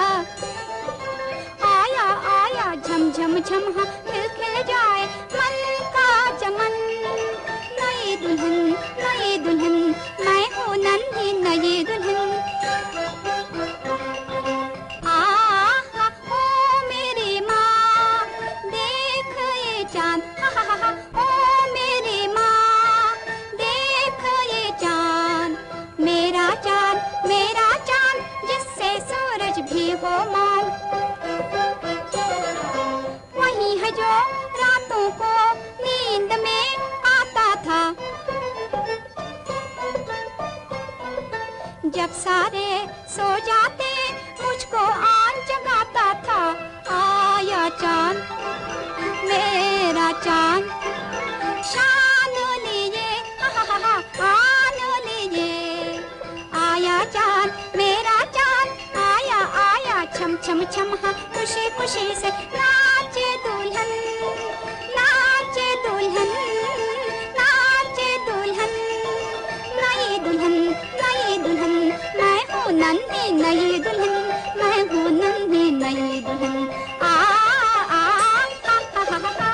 S6: आया आया, झम झम झम हाँ खिल खिल जाए मन का चमन। नई दुल्हन मैं हूँ नन्ही नई दुल्हन। आहा ओ मेरी माँ देख ये चांद, हा हा हा, ओ मेरी माँ देख ये चांद, मेरा चांद जिससे सूरज भी हो मान। वही है जो रातों को नींद में आता था, जब सारे सो जाते मुझको आन जगाता था। आया चांद मेरा चांद, शान लिए हा हा हा, आन लिए। आया चांद मेरा चांद, आया आया छम छम छम हाँ खुशी खुशी से नाचे दुल्हन, नाचे दुल्हन, नाचे दुल्हन। नई दुल्हन मैं हूँ नन्ही नई दुल्हन, मैं हूँ नन्ही नई दुल्हन। आ आ हा हा हा हा।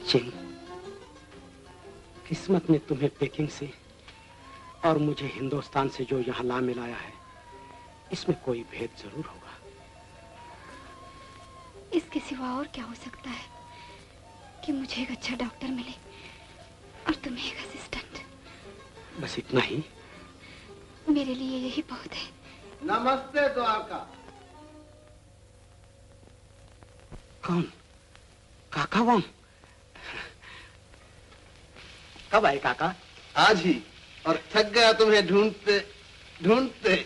S4: चिंग, किस्मत ने तुम्हें पेकिंग से और मुझे हिंदुस्तान से जो यहाँ ला मिलाया है, इसमें कोई भेद जरूर होगा।
S9: इसके सिवा और क्या हो सकता है कि मुझे एक अच्छा डॉक्टर मिले और तुम्हें एक असिस्टेंट।
S4: बस इतना ही?
S9: मेरे लिए यही बहुत है।
S7: नमस्ते द्वारका।
S4: कौन? काका वाम? कब आए काका?
S7: आज ही, और थक गया तुम्हें ढूंढते ढूंढते।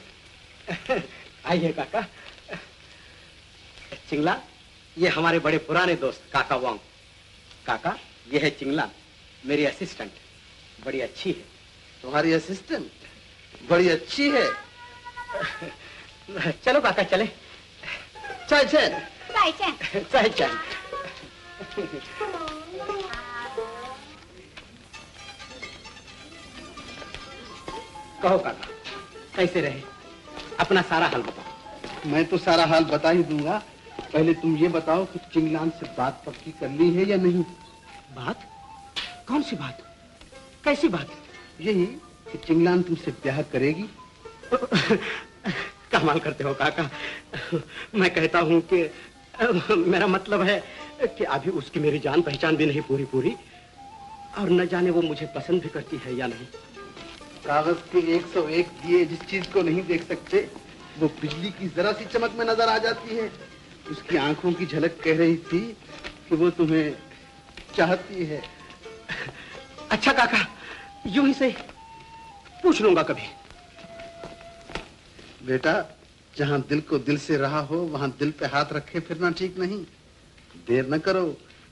S4: आइए काका। चिंगला, ये हमारे बड़े पुराने दोस्त काका वांग। काका, ये है चिंगला, मेरी असिस्टेंट, बड़ी अच्छी है।
S7: तुम्हारी असिस्टेंट बड़ी अच्छी है?
S4: चलो काका चले।
S7: चाय चैन,
S6: चाय चैन,
S4: चाय चैन। कहो काका, कैसे रहे? अपना सारा हाल बताओ।
S7: मैं तो सारा हाल बता ही दूंगा, पहले तुम ये बताओ कि चिंगलान से बात पक्की कर ली है या नहीं?
S4: बात? कौन सी बात? कैसी बात?
S7: यही कि चिंगलान तुमसे ब्याह करेगी।
S4: कमाल करते हो काका। मैं कहता हूँ कि मेरा मतलब है कि अभी उसकी मेरी जान पहचान भी नहीं पूरी, और न जाने वो मुझे पसंद भी करती है या नहीं।
S7: कागज के 101 दिए जिस चीज को नहीं देख सकते, वो बिजली की जरा सी चमक में नजर आ जाती है। उसकी आंखों की झलक कह रही थी कि वो तुम्हें चाहती है।
S4: अच्छा काका, यूं ही से पूछ लूंगा कभी।
S7: बेटा, जहां दिल को दिल से रहा हो वहां दिल पे हाथ रखे फिरना ठीक नहीं। देर न करो,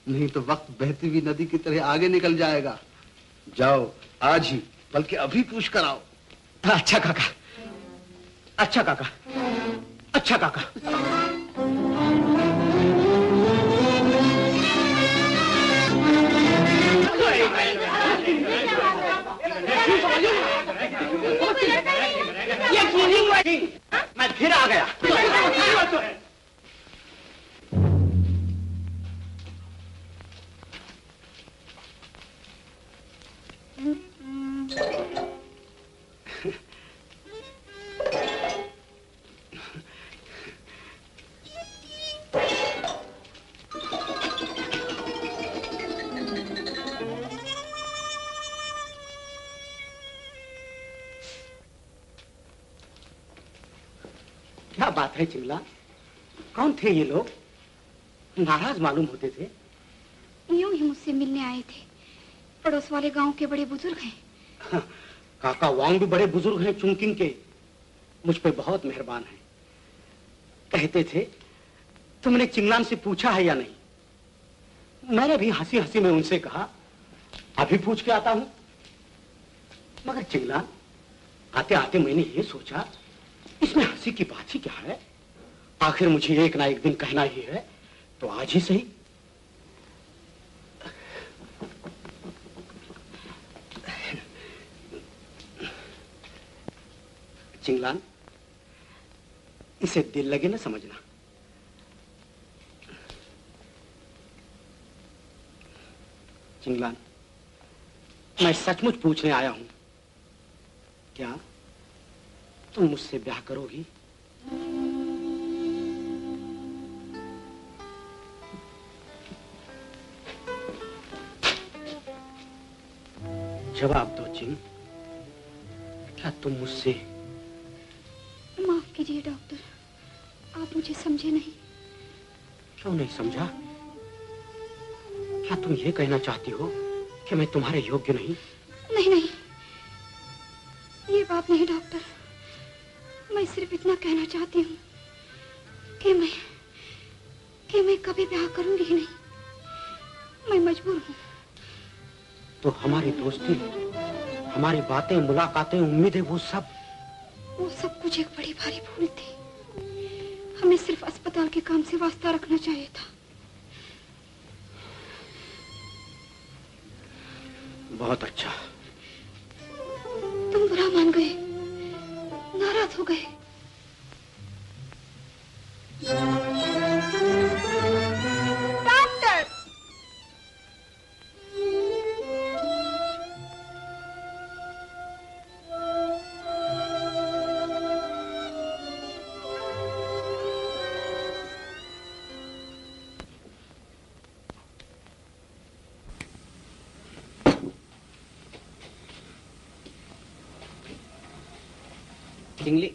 S7: नहीं तो वक्त बहती हुई नदी की तरह आगे निकल जाएगा। जाओ आज ही, बल्कि अभी पूछ कर आओ।
S4: अच्छा काका, अच्छा काका, अच्छा काका। मैं फिर आ गया। क्या बात है चिंगला? कौन थे ये लोग? नाराज मालूम होते थे।
S9: यूं ही मुझसे मिलने आए थे, पड़ोस वाले गांव के बड़े बुजुर्ग हैं।
S4: हाँ, काका वांग भी बड़े बुजुर्ग हैं चुंकिंग के, मुझ पे बहुत मेहरबान हैं। कहते थे तुमने चिंगलान से पूछा है या नहीं। मैंने भी हंसी हंसी में उनसे कहा अभी पूछ के आता हूं। मगर चिंगलान, आते आते मैंने ये सोचा इसमें हंसी की बात ही क्या है, आखिर मुझे एक ना एक दिन कहना ही है, तो आज ही सही। चिंगलान, इसे दिल लगे ना समझना। चिंगलान, मैं सचमुच पूछने आया हूं, क्या तुम मुझसे ब्याह करोगी? जवाब दो चिंग, क्या तुम मुझसे?
S9: माफ कीजिए डॉक्टर, आप मुझे समझे नहीं।
S4: क्यों नहीं समझा? क्या तुम ये कहना चाहती हो कि मैं तुम्हारे योग्य नहीं?
S9: नहीं नहीं, ये बात नहीं डॉक्टर। मैं सिर्फ इतना कहना चाहती हूँ कि मैं कभी ब्याह करूंगी ही नहीं। मैं मजबूर हूँ।
S4: तो हमारी दोस्ती, हमारी बातें, मुलाकातें, उम्मीदें, वो सब कुछ एक बड़ी भारी भूल थी।
S9: हमें सिर्फ अस्पताल के काम से वास्ता रखना चाहिए था।
S4: बहुत अच्छा।
S9: तुम बुरा मान गए, नाराज हो गए।
S6: डॉक्टर!
S4: चिंगली,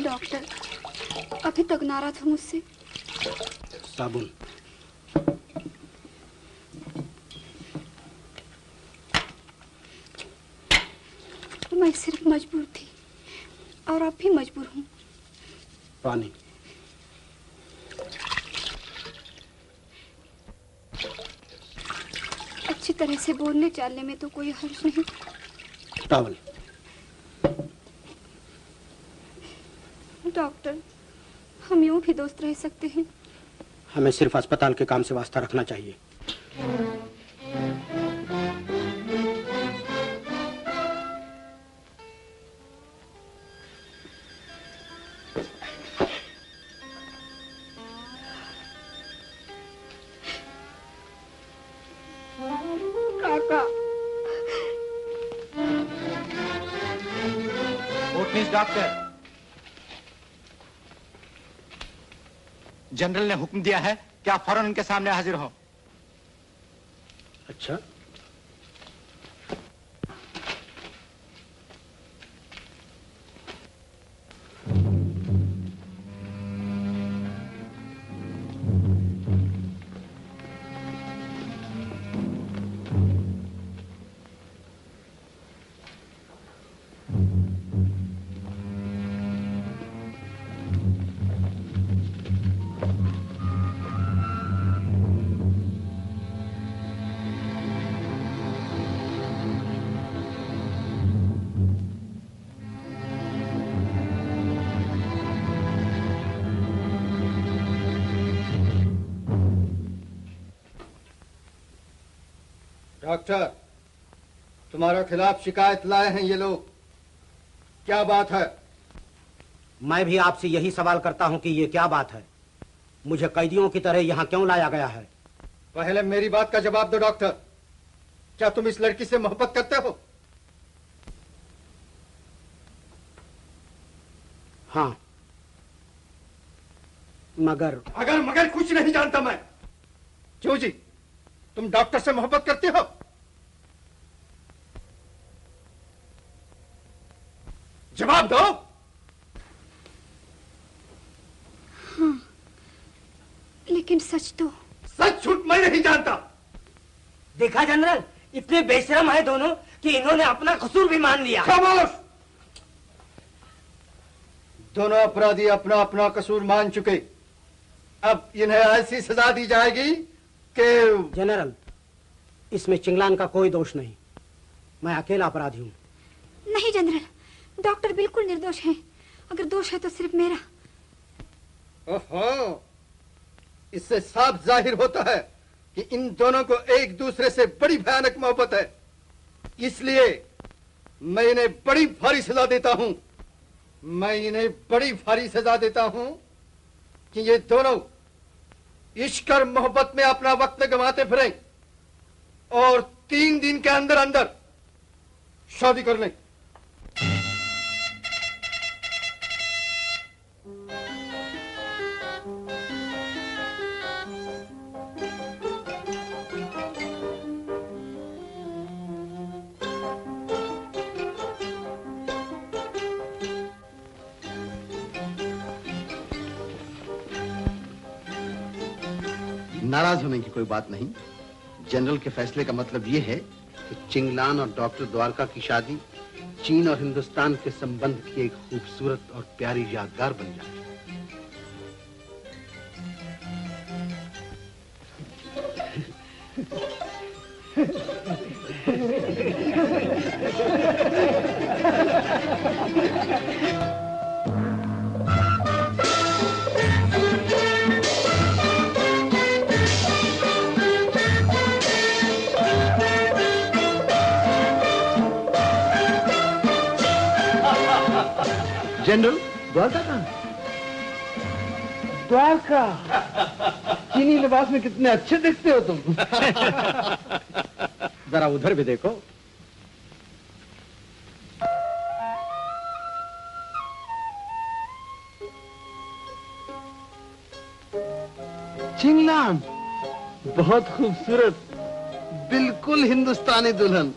S9: डॉक्टर अभी तक नाराज हो मुझसे।
S4: साबुन।
S9: मैं सिर्फ मजबूर थी और अब भी मजबूर हूँ।
S4: पानी।
S9: अच्छी तरह से बोलने चालने में तो कोई हर्ज नहीं।
S4: टॉवल।
S9: डॉक्टर, हम यूं भी दोस्त रह सकते हैं।
S4: हमें सिर्फ अस्पताल के काम से वास्ता रखना चाहिए।
S9: काका।
S12: डॉक्टर, जनरल ने हुक्म दिया है कि आप फौरन उनके सामने हाजिर हो।
S4: अच्छा,
S14: डॉक्टर, तुम्हारे खिलाफ शिकायत लाए हैं ये लोग, क्या बात है?
S4: मैं भी आपसे यही सवाल करता हूं कि ये क्या बात है? मुझे कैदियों की तरह यहाँ क्यों लाया गया है?
S14: पहले मेरी बात का जवाब दो डॉक्टर, क्या तुम इस लड़की से मोहब्बत करते हो?
S4: हाँ, मगर
S14: मगर कुछ नहीं जानता मैं। क्यों जी, तुम डॉक्टर से मोहब्बत करते हो? जवाब दो।
S9: हाँ, लेकिन सच तो।
S14: सच झूठ मैं नहीं जानता।
S4: देखा जनरल, इतने बेशरम है दोनों कि इन्होंने अपना कसूर भी मान लिया।
S14: खामोश! दोनों अपराधी अपना अपना कसूर मान चुके। अब इन्हें ऐसी सजा दी जाएगी कि
S4: जनरल, इसमें चिंगलान का कोई दोष नहीं। मैं अकेला अपराधी हूँ।
S9: नहीं जनरल, डॉक्टर बिल्कुल निर्दोष हैं। अगर दोष है तो सिर्फ मेरा।
S14: ओहो, इससे साफ जाहिर होता है कि इन दोनों को एक दूसरे से बड़ी भयानक मोहब्बत है। इसलिए मैं इन्हें बड़ी भारी सजा देता हूं। मैं इन्हें बड़ी भारी सजा देता हूं कि ये दोनों इश्क और मोहब्बत में अपना वक्त गंवाते फिरें और 3 दिन के अंदर अंदर शादी कर लें।
S7: नाराज होने की कोई बात नहीं। जनरल के फैसले का मतलब यह है कि चिंगलान और डॉक्टर द्वारका की शादी चीन और हिंदुस्तान के संबंध की एक खूबसूरत और प्यारी यादगार बन जाए। जनरल, द्वारका कहाँ? द्वारका, चीनी लिबास में कितने अच्छे दिखते हो तुम।
S4: जरा उधर भी देखो।
S7: चिंगलान, बहुत खूबसूरत, बिल्कुल हिंदुस्तानी दुल्हन।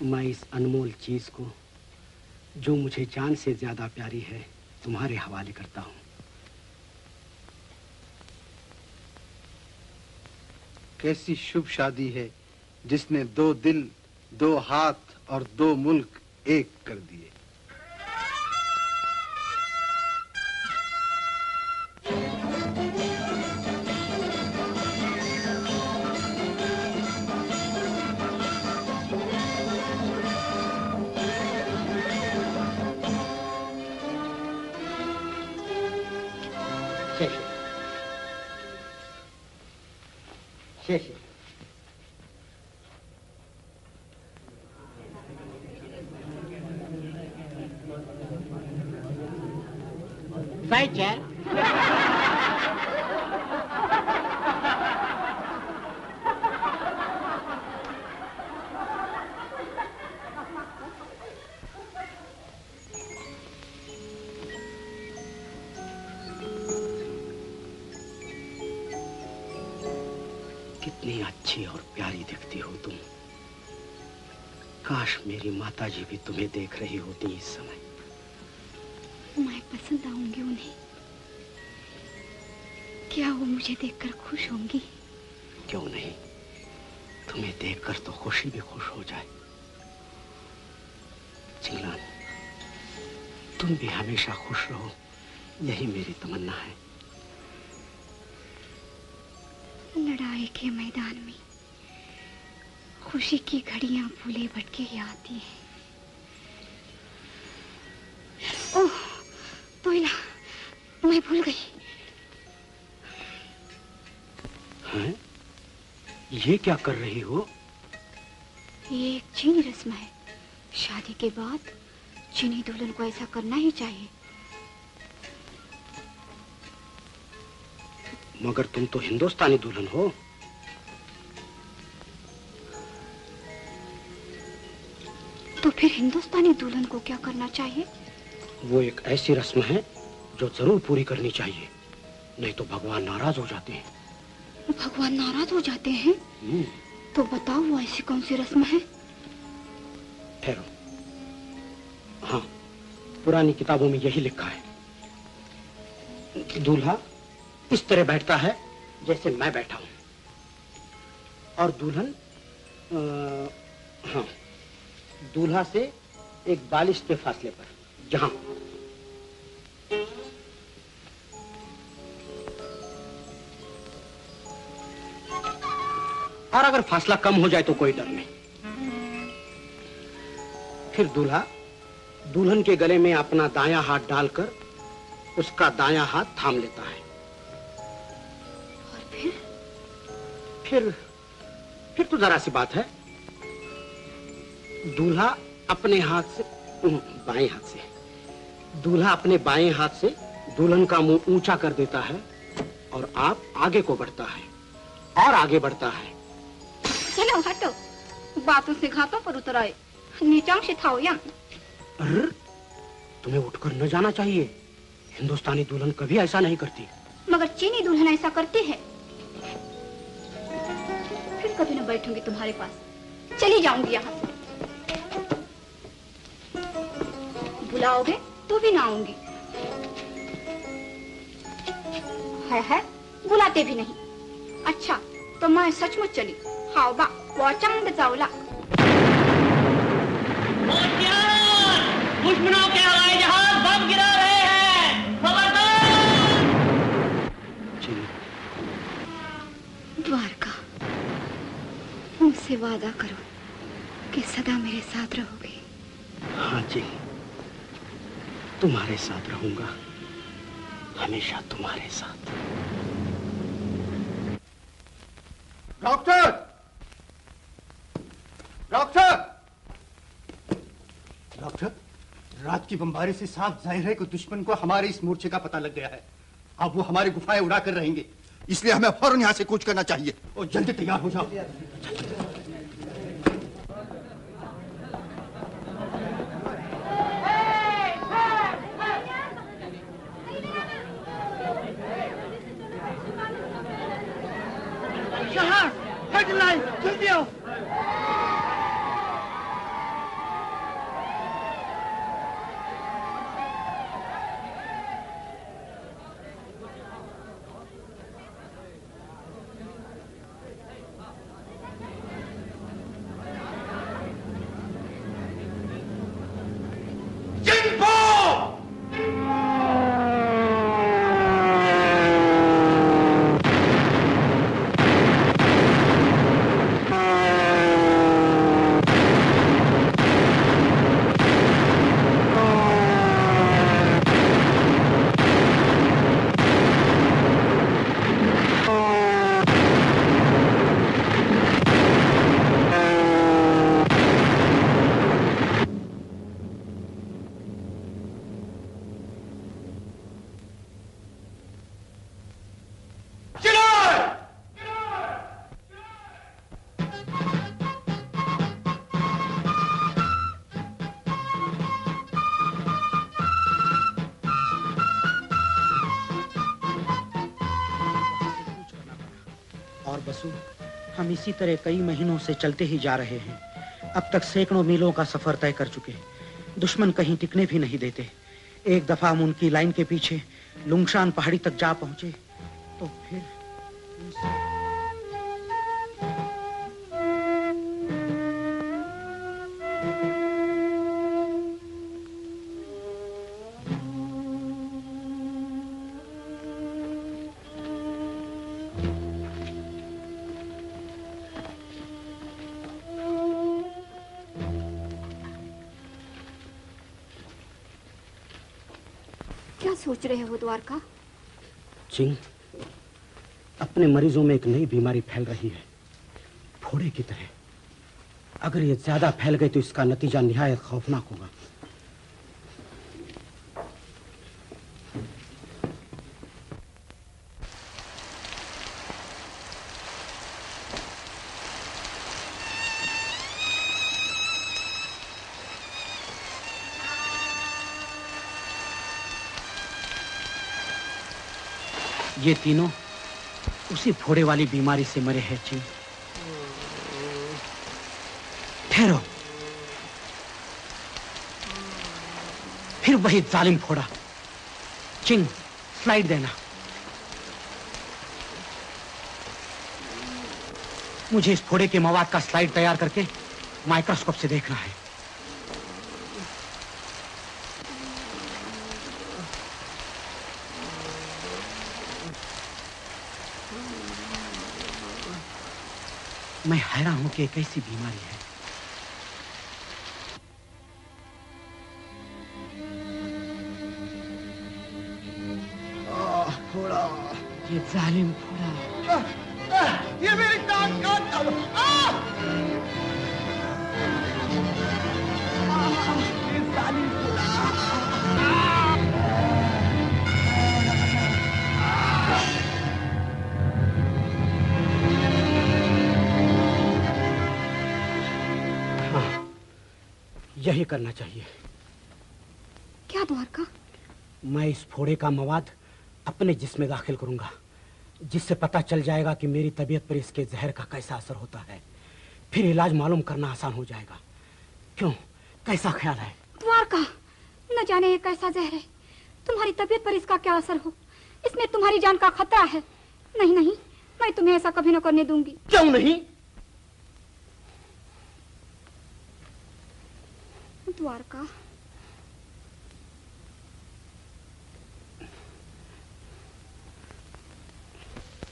S4: मैं इस अनमोल चीज को, जो मुझे जान से ज्यादा प्यारी है, तुम्हारे हवाले करता हूँ।
S7: कैसी शुभ शादी है जिसने 2 दिल, 2 हाथ और 2 मुल्क एक कर दिए।
S8: शेष
S1: Sajja.
S4: कितनी अच्छी और प्यारी दिखती हो तुम। काश मेरी माताजी भी तुम्हें देख रही होती इस समय।
S9: मैं पसंद आऊंगी उन्हें। क्या वो मुझे देखकर खुश होंगी?
S4: क्यों नहीं, तुम्हें देखकर तो खुशी भी खुश हो जाए। चिंगलान, तुम भी हमेशा खुश रहो, यही मेरी तमन्ना है।
S9: लड़ाई के मैदान में खुशी की घड़ियां भूले भटके ही आती हैं। ओह, तोयला, मैं भूल गई।
S4: हैं? ये क्या कर रही हो?
S9: ये एक चीनी रस्म है। शादी के बाद चीनी दुल्हन को ऐसा करना ही चाहिए।
S4: मगर तुम तो हिंदुस्तानी दुल्हन हो।
S9: तो फिर हिंदुस्तानी दुल्हन को क्या करना चाहिए?
S4: वो एक ऐसी रस्म है जो जरूर पूरी करनी चाहिए, नहीं तो भगवान नाराज हो जाते हैं।
S9: भगवान नाराज हो जाते हैं? तो बताओ वो ऐसी कौन सी रस्म है?
S4: ठहरो। हाँ, पुरानी किताबों में यही लिखा है। दूल्हा इस तरह बैठता है जैसे मैं बैठा हूं, और दुल्हन हाँ, दूल्हा से एक बालिश के फासले पर, जहां और अगर फासला कम हो जाए तो कोई डर नहीं। फिर दूल्हा दुल्हन के गले में अपना दायां हाथ डालकर उसका दायां हाथ थाम लेता है।
S9: और
S4: फिर तो जरा सी बात है। दूल्हा अपने हाथ से बाएं हाथ से दूल्हा अपने बाएं हाथ से दुल्हन का मुंह ऊंचा कर देता है और आप आगे को बढ़ता है और आगे बढ़ता है।
S9: चलो हटो, बातों से घातों पर उतर आए। नीचांग से थाओ या।
S4: तुम्हें उठकर न जाना चाहिए। हिंदुस्तानी दुल्हन कभी ऐसा नहीं करती।
S9: मगर चीनी दुल्हन ऐसा करती है। फिर कभी न बैठूंगी तुम्हारे पास, चली जाऊंगी यहाँ से। बुलाओगे तो भी ना आऊंगी। है बुलाते भी नहीं। अच्छा तो मैं सचमुच चली। हाओ बा, वो चंद जाओला।
S15: दुश्मनों के हवाई जहाज बम गिरा रहे हैं, खबरदार!
S9: द्वारका, मुझसे वादा करो कि सदा मेरे साथ रहोगे।
S4: हाँ जी, तुम्हारे साथ रहूंगा, हमेशा तुम्हारे साथ।
S14: डॉक्टर! डॉक्टर! डॉक्टर, रात की बमबारी से साफ जाहिर है कि दुश्मन को हमारे इस मोर्चे का पता लग गया है। अब वो हमारी गुफाएं उड़ा कर रहेंगे, इसलिए हमें फौरन यहाँ से कूच करना चाहिए। और जल्दी तैयार हो जाओ।
S1: शहर, हेडलाइन, जल्दी आओ।
S4: हम इसी तरह कई महीनों से चलते ही जा रहे हैं। अब तक सैकड़ों मीलों का सफर तय कर चुके। दुश्मन कहीं टिकने भी नहीं देते। एक दफा हम उनकी लाइन के पीछे लुंगशान पहाड़ी तक जा पहुंचे तो फिर
S9: क्या सोच रहे हो द्वारका?
S4: चिंग, अपने मरीजों में एक नई बीमारी फैल रही है, फोड़े की तरह। अगर ये ज्यादा फैल गई तो इसका नतीजा निहायत खौफनाक होगा। ये तीनों उसी फोड़े वाली बीमारी से मरे हैं चिंग। ठहरो, फिर वही जालिम फोड़ा। चिंग, स्लाइड देना। मुझे इस फोड़े के मवाद का स्लाइड तैयार करके माइक्रोस्कोप से देखना है। मैं हैरान हूं कि एक ऐसी बीमारी है। फोड़ा, ये जालिम फोड़ा।
S15: ये मेरी टांग काट डालो। ये जालिम फोड़ा।
S4: यही करना चाहिए।
S9: क्या द्वारका?
S4: मैं इस फोड़े का मवाद अपने जिस्म में दाखिल करूंगा, जिससे पता चल जाएगा कि मेरी तबीयत पर इसके जहर का कैसा असर होता है। फिर इलाज मालूम करना आसान हो जाएगा। क्यों, कैसा ख्याल है?
S9: द्वारका, न जाने ये कैसा जहर है, तुम्हारी तबीयत पर इसका क्या असर हो। इसमें तुम्हारी जान का खतरा है। नहीं नहीं, मैं तुम्हें ऐसा कभी न करने दूंगी।
S4: क्यों नहीं?
S9: द्वारका,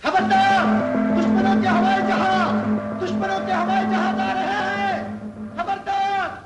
S15: खबरदार! दुश्मनों के हवाई जहाज, दुश्मनों के हवाई जहाज आ रहे हैं। खबरदार!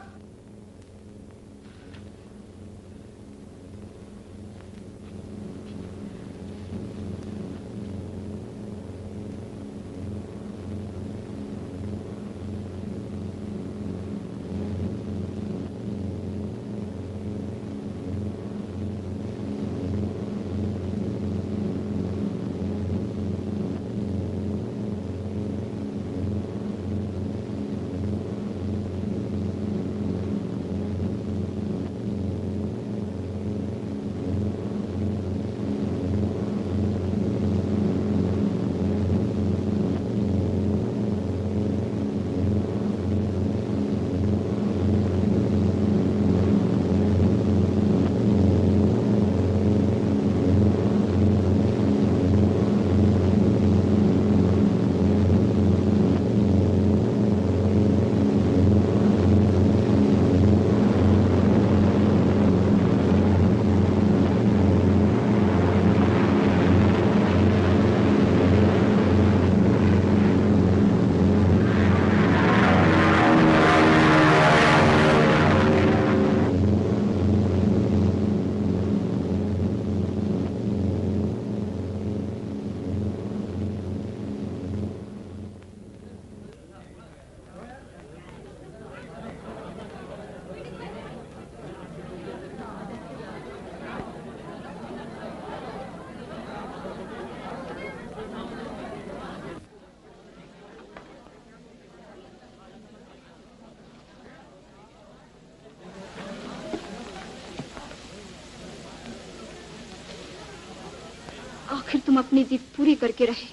S9: आखिर तुम अपनी जिद पूरी करके रहे।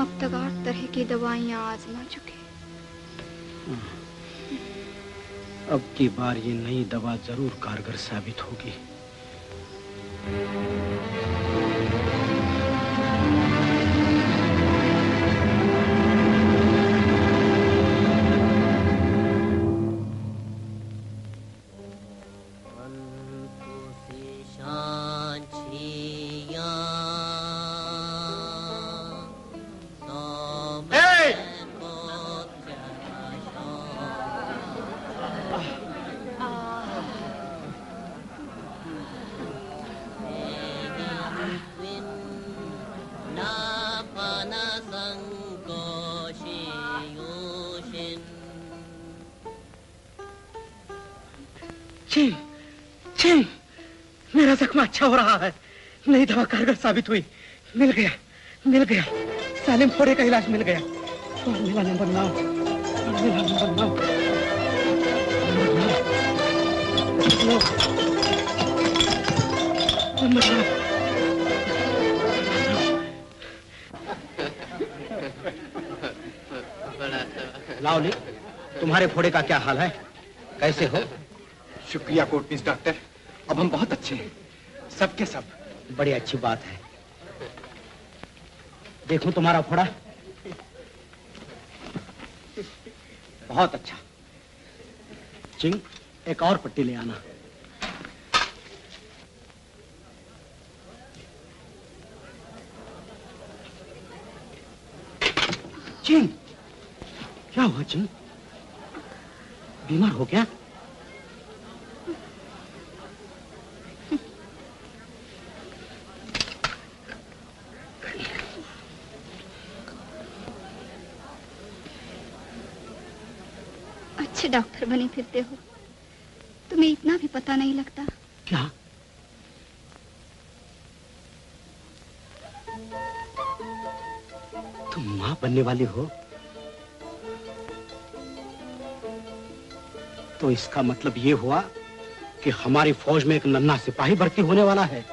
S9: अब तक 8 तरह की दवाइयां आजमा चुके।
S4: अब की बार ये नई दवा जरूर कारगर साबित होगी। मेरा जख्म अच्छा हो रहा है। नई दवा कारगर साबित हुई। मिल गया। सालिम फोड़े का इलाज मिल गया। और मिला नंबर 9। लाओली, तुम्हारे फोड़े का क्या हाल है? कैसे हो?
S12: शुक्रिया कोटनीस डॉक्टर, अब हम बहुत अच्छे हैं, सबके सब।
S4: बड़ी अच्छी बात है। देखूं तुम्हारा फोड़ा? बहुत अच्छा। चिंग, एक और पट्टी ले आना। चिंग, क्या हुआ चिंग? बीमार हो क्या?
S9: अच्छे डॉक्टर बने फिरते हो, तुम्हें इतना भी पता नहीं लगता?
S4: क्या? तुम मां बनने वाली हो? तो इसका मतलब ये हुआ कि हमारी फौज में एक नन्हा सिपाही भर्ती होने वाला है।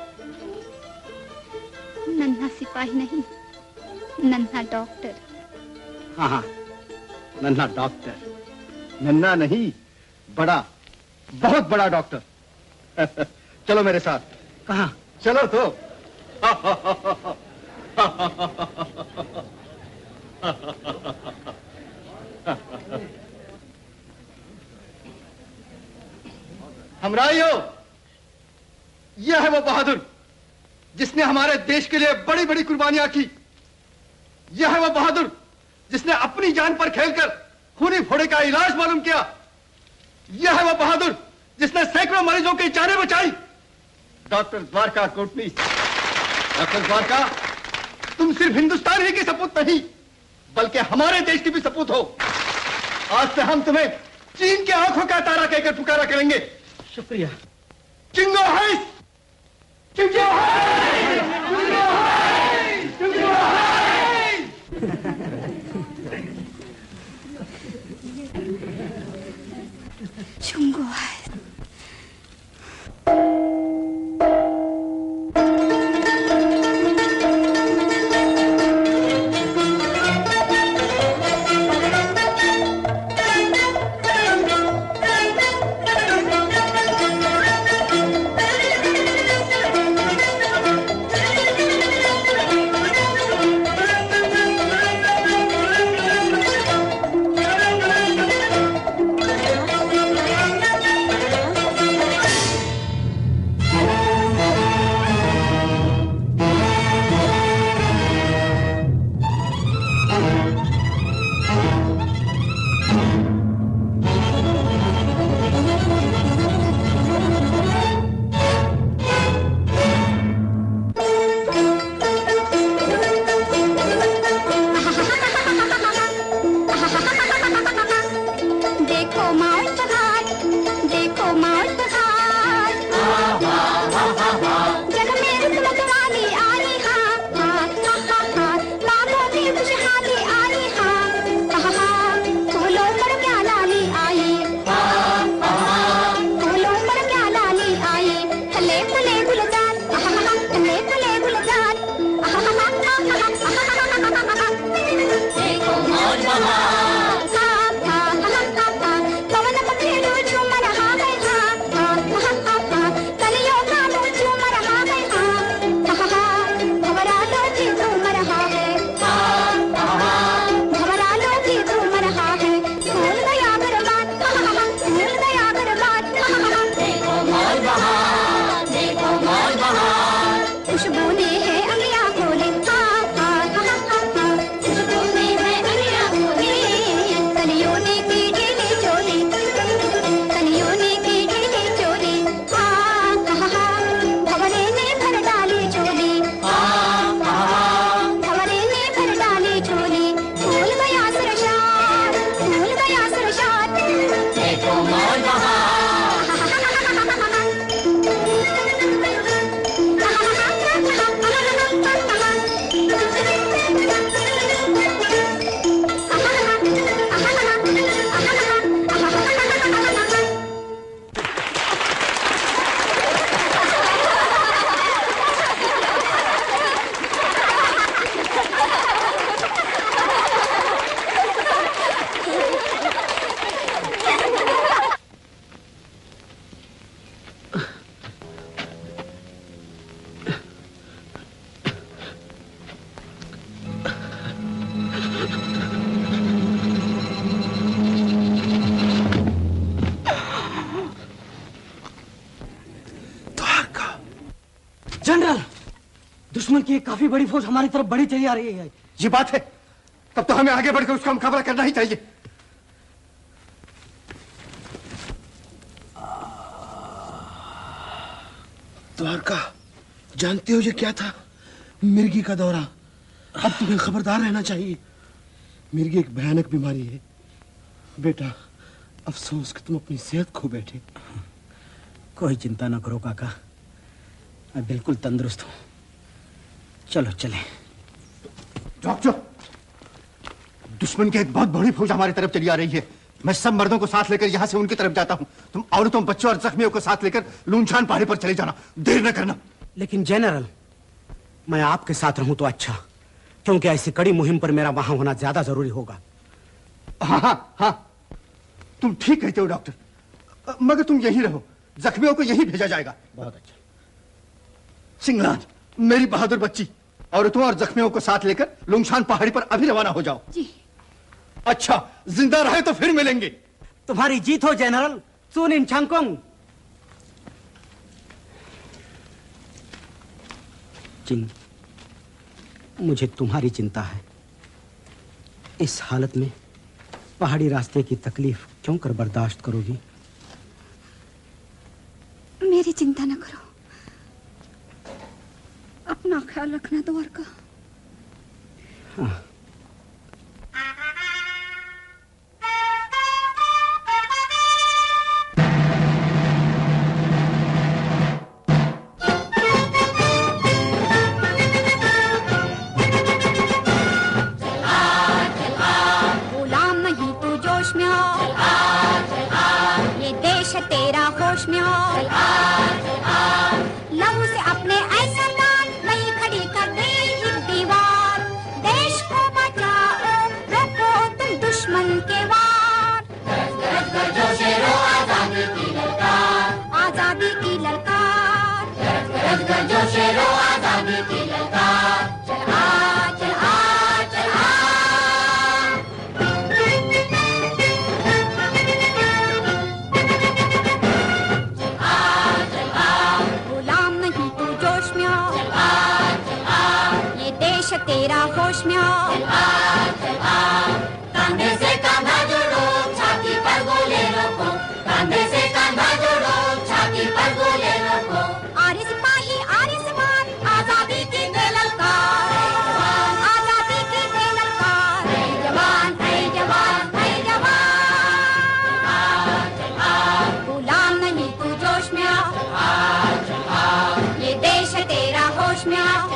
S9: नन्हा सिपाही नहीं, नन्हा डॉक्टर।
S4: हाँ, नन्हा डॉक्टर।
S14: नन्हा नहीं, बड़ा, बहुत बड़ा डॉक्टर। चलो मेरे साथ।
S4: कहाँ?
S14: चलो तो। हमराइयो, यह है वो बहादुर जिसने हमारे देश के लिए बड़ी बड़ी कुर्बानियां की। यह है वो बहादुर जिसने अपनी जान पर खेलकर खूनी फोड़े का इलाज मालूम किया। यह है वो बहादुर जिसने सैकड़ों मरीजों की जानें बचाई। डॉक्टर द्वारका कोटनीस। डॉक्टर द्वारका, तुम सिर्फ हिंदुस्तान ही की सपूत नहीं, बल्कि हमारे देश की भी सपूत हो। आज से हम तुम्हें चीन के आंखों का तारा कहकर पुकारा करेंगे।
S4: शुक्रिया।
S14: चिंगो हाइस! चिंगो हाइस! चिंगो हाइस! चिंगो हाइस!
S9: चुंगो है।
S4: जनरल, दुश्मन की एक काफी बड़ी फौज हमारी तरफ बढ़ी चली आ रही है।
S14: ये बात है, तब तो हमें आगे बढ़कर उसका मुकाबला करना ही चाहिए।
S7: द्वारका, जानते हो ये क्या था? मिर्गी का दौरा। अब तुम्हें खबरदार रहना चाहिए। मिर्गी एक भयानक बीमारी है बेटा। अफसोस कि तुम अपनी सेहत खो बैठे।
S4: कोई चिंता न करो काका, मैं बिल्कुल तंदुरुस्त हूँ। चलो चलें।
S14: डॉक्टर, दुश्मन की एक बहुत बड़ी फौज हमारी तरफ चली आ रही है। मैं सब मर्दों को साथ लेकर यहाँ से उनकी तरफ जाता हूँ। तुम औरतों, बच्चों और जख्मियों को साथ लेकर लूनछान पहाड़ी पर चले जाना, देर न करना।
S4: लेकिन जनरल, मैं आपके साथ रहूं तो अच्छा, क्योंकि ऐसी कड़ी मुहिम पर मेरा वहां होना ज्यादा जरूरी होगा।
S14: हाँ हाँ हाँ, तुम ठीक कहते हो डॉक्टर, मगर तुम यहीं रहो, जख्मियों को यहीं भेजा जाएगा।
S4: बहुत अच्छा।
S14: सिंगलाज, मेरी बहादुर बच्ची, औरतों और जख्मियों को साथ लेकर लुंगशान पहाड़ी पर अभी रवाना हो जाओ।
S9: जी।
S14: अच्छा, जिंदा रहे तो फिर मिलेंगे।
S4: तुम्हारी जीत हो जनरल। सुन इन छांगकोंग। चिंग, मुझे तुम्हारी चिंता है। इस हालत में पहाड़ी रास्ते की तकलीफ क्यों कर बर्दाश्त करोगी?
S9: मेरी चिंता न करो, अपना ख्याल रखना द्वारका।
S4: हाँ।
S6: तेरा होश में हो, लहू से अपने ऐसा दान नहीं खड़ी कर दे एक दीवार। देश को बचाओ, रोको तुम दुश्मन के वार। जोशेरो आजादी की ललकार, आजादी की ललकार। जोशेरो आजादी की ललकार। चल आ, चल आ, चल आ। तेरा होश में हो, कंधे से कंधा जोड़ो, छाती पर गोले रोको। कंधे से कंधा जोड़ो, छाती पर गोले रोको। आरे सिपाही, आरे समान, आजादी की दे ललकार, आजादी की दे ललकार। ऐ जवान, ऐ जवान, ऐ जवान। गुलाम नहीं तू जोश में आओ, ये देश तेरा होश में आओ।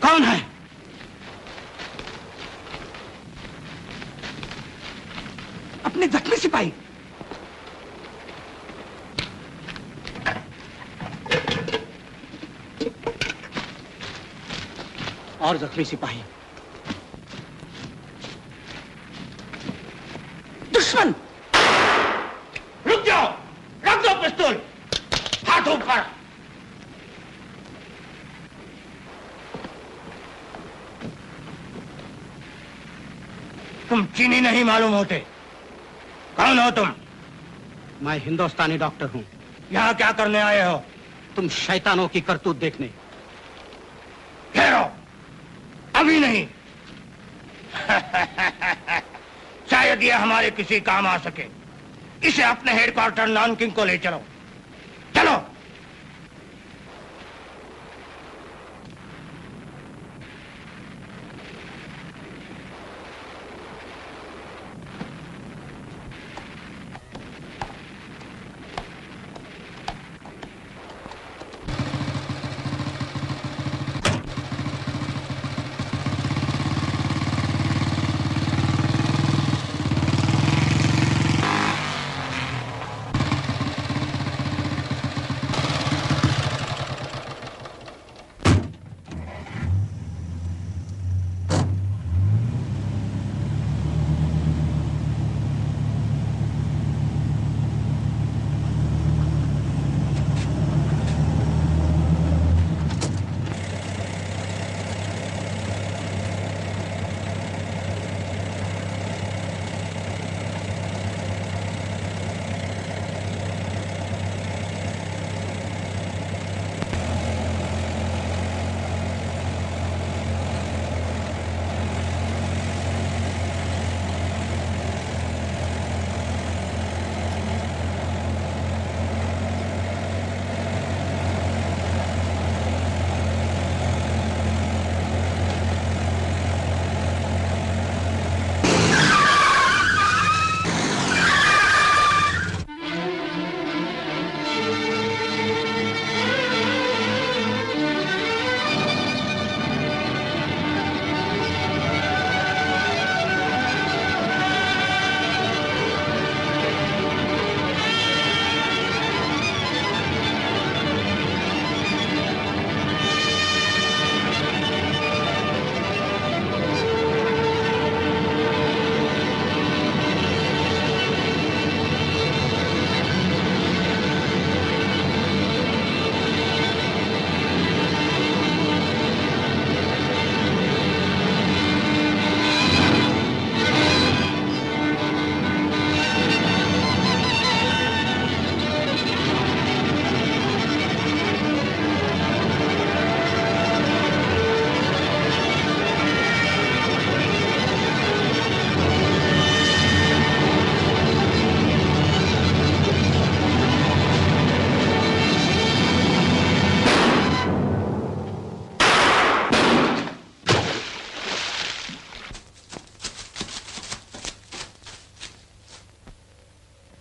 S4: कौन है? अपने जख्मी सिपाही। और जख्मी सिपाही दुश्मन।
S15: रुक जाओ, रख दो पिस्तौल, हाथ ऊपर। तुम चीनी नहीं मालूम होते, कौन हो तुम?
S4: मैं हिंदुस्तानी डॉक्टर हूँ।
S15: यहाँ क्या करने आए हो?
S4: तुम शैतानों की करतूत देखने।
S15: ठहरो, अभी नहीं। शायद ये हमारे किसी काम आ सके।
S16: इसे अपने हेडक्वार्टर नानकिंग को ले चलो। चलो।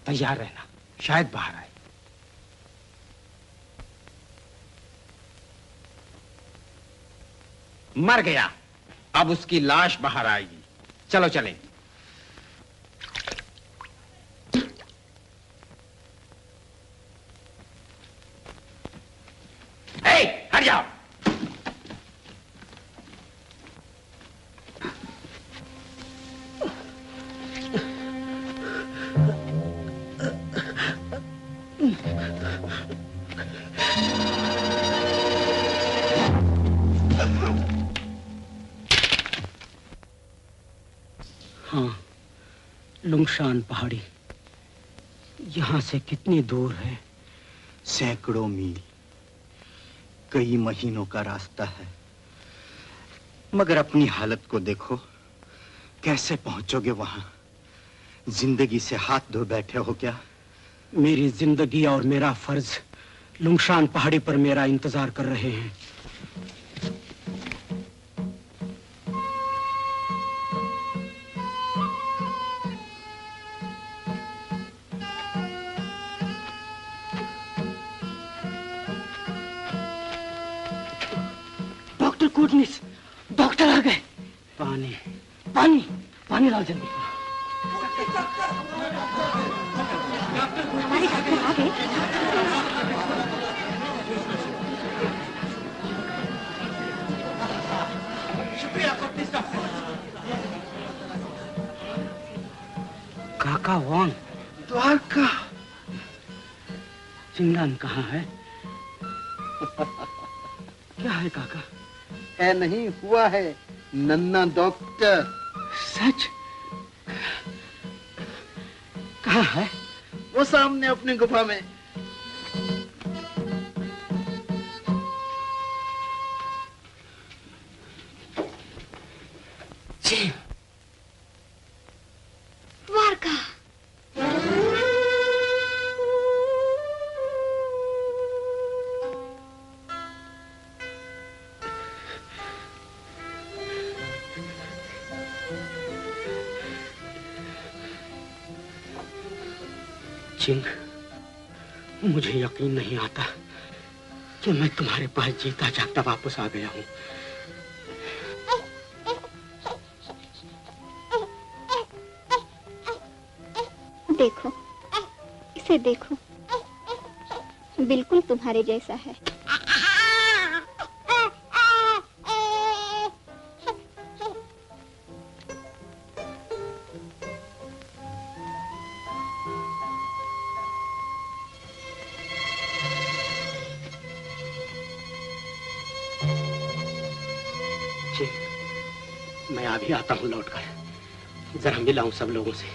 S4: तैयार रहना, शायद बाहर आए।
S16: मर गया, अब उसकी लाश बाहर आएगी। चलो चलें। हट जाओ।
S4: हाँ, लुंगशान पहाड़ी यहाँ से कितनी दूर है?
S17: सैकड़ों मील, कई महीनों का रास्ता है। मगर अपनी हालत को देखो, कैसे पहुंचोगे वहां? जिंदगी से हाथ धो बैठे हो क्या?
S4: मेरी जिंदगी और मेरा फर्ज लुंगशान पहाड़ी पर मेरा इंतजार कर रहे हैं। डॉक्टर गुडनेस, डॉक्टर आ गए। पानी पानी पानी लाओ जल्दी।
S6: हमारे डॉक्टर आ गए।
S16: शुक्रिया गुडनेस डॉक्टर।
S4: काका वांग,
S14: द्वारका।
S4: चिंगलान कहाँ है? क्या है काका?
S14: है नहीं, हुआ है नन्ना डॉक्टर।
S4: सच? कहाँ है?
S14: वो सामने अपनी गुफा में।
S6: द्वारका।
S4: चिंग, मुझे यकीन नहीं आता कि मैं तुम्हारे पास जीता जागता वापस आ गया हूँ।
S9: देखो, इसे देखो, बिल्कुल तुम्हारे जैसा है।
S4: मैं अभी आता हूँ लौटकर, जरा मिलाऊं सब लोगों से।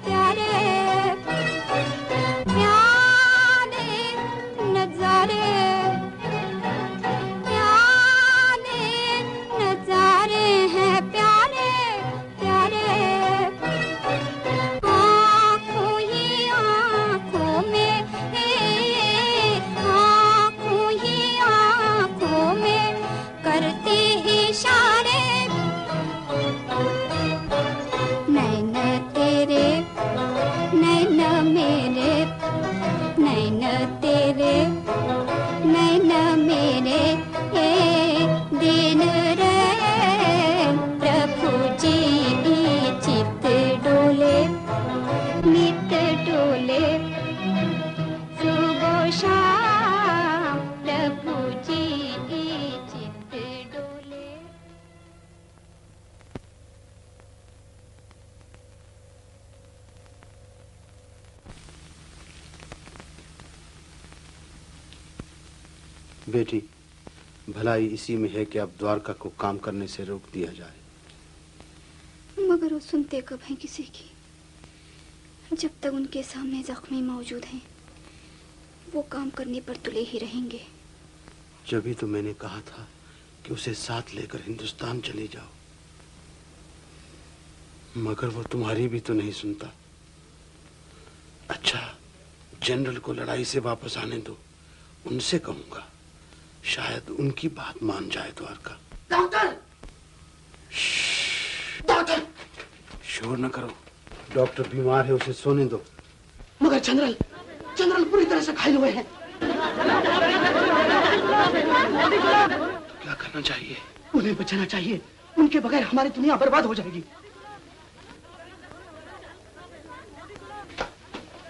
S6: प्यारे नैन तेरे नैन मेरे दिन रे प्रभु जी चित डोले नित डोले सुबह शाम प्रभु जी चित डोले।
S14: बेटी, भलाई इसी में है कि अब द्वारका को काम करने से रोक दिया जाए।
S9: मगर वो सुनते कब हैं किसी की? जब तक उनके सामने जख्मी मौजूद हैं, वो काम करने पर तुले ही रहेंगे।
S14: जब ही तो मैंने कहा था कि उसे साथ लेकर हिंदुस्तान चले जाओ, मगर वो तुम्हारी भी तो नहीं सुनता। अच्छा, जनरल को लड़ाई से वापस आने दो, उनसे कहूंगा, शायद उनकी बात मान जाए द्वारका।
S15: डॉक्टर! डॉक्टर!
S14: शोर न करो, डॉक्टर बीमार है, उसे सोने दो।
S15: मगर जनरल पूरी तरह से घायल हुए हैं।
S14: क्या करना चाहिए?
S15: उन्हें बचाना चाहिए, उनके बगैर हमारी दुनिया बर्बाद हो जाएगी।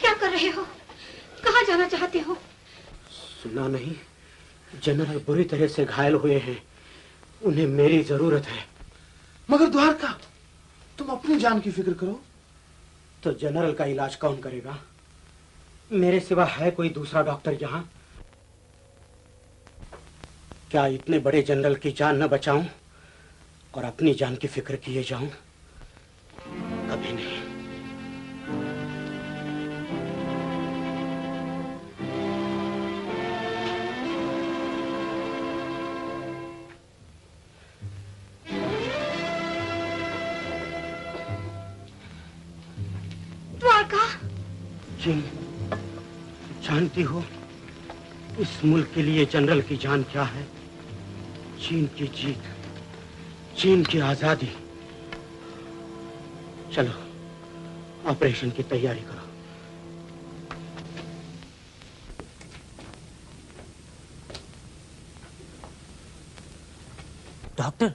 S9: क्या कर रहे हो? कहाँ जाना चाहते हो?
S4: सुना नहीं, जनरल बुरी तरह से घायल हुए हैं, उन्हें मेरी जरूरत है।
S14: मगर द्वारका, तुम अपनी जान की फिक्र करो।
S4: तो जनरल का इलाज कौन करेगा? मेरे सिवा है कोई दूसरा डॉक्टर यहाँ? क्या इतने बड़े जनरल की जान न बचाऊं और अपनी जान की फिक्र किए जाऊं? कभी नहीं। जी, जानती हो इस मुल्क के लिए जनरल की जान क्या है? चीन की जीत, चीन की आजादी। चलो, ऑपरेशन की तैयारी करो।
S13: डॉक्टर,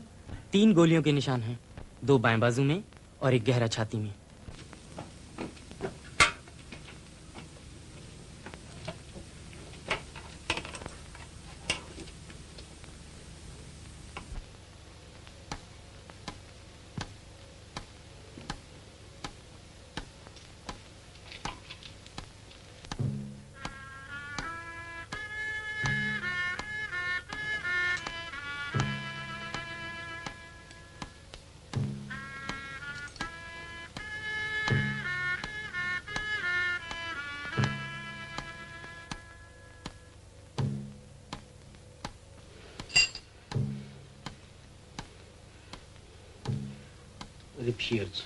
S13: 3 गोलियों के निशान हैं, 2 बाएं बाजू में और एक गहरा छाती में।
S14: Repairs.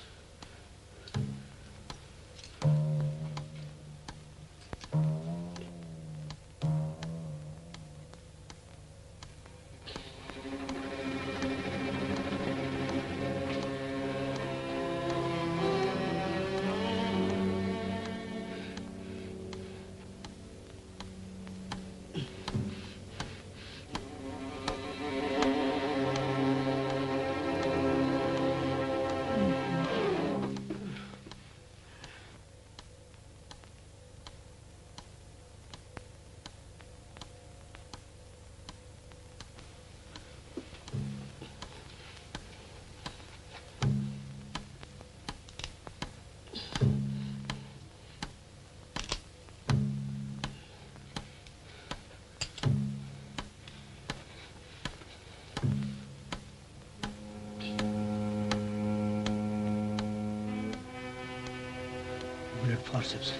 S4: Forceps.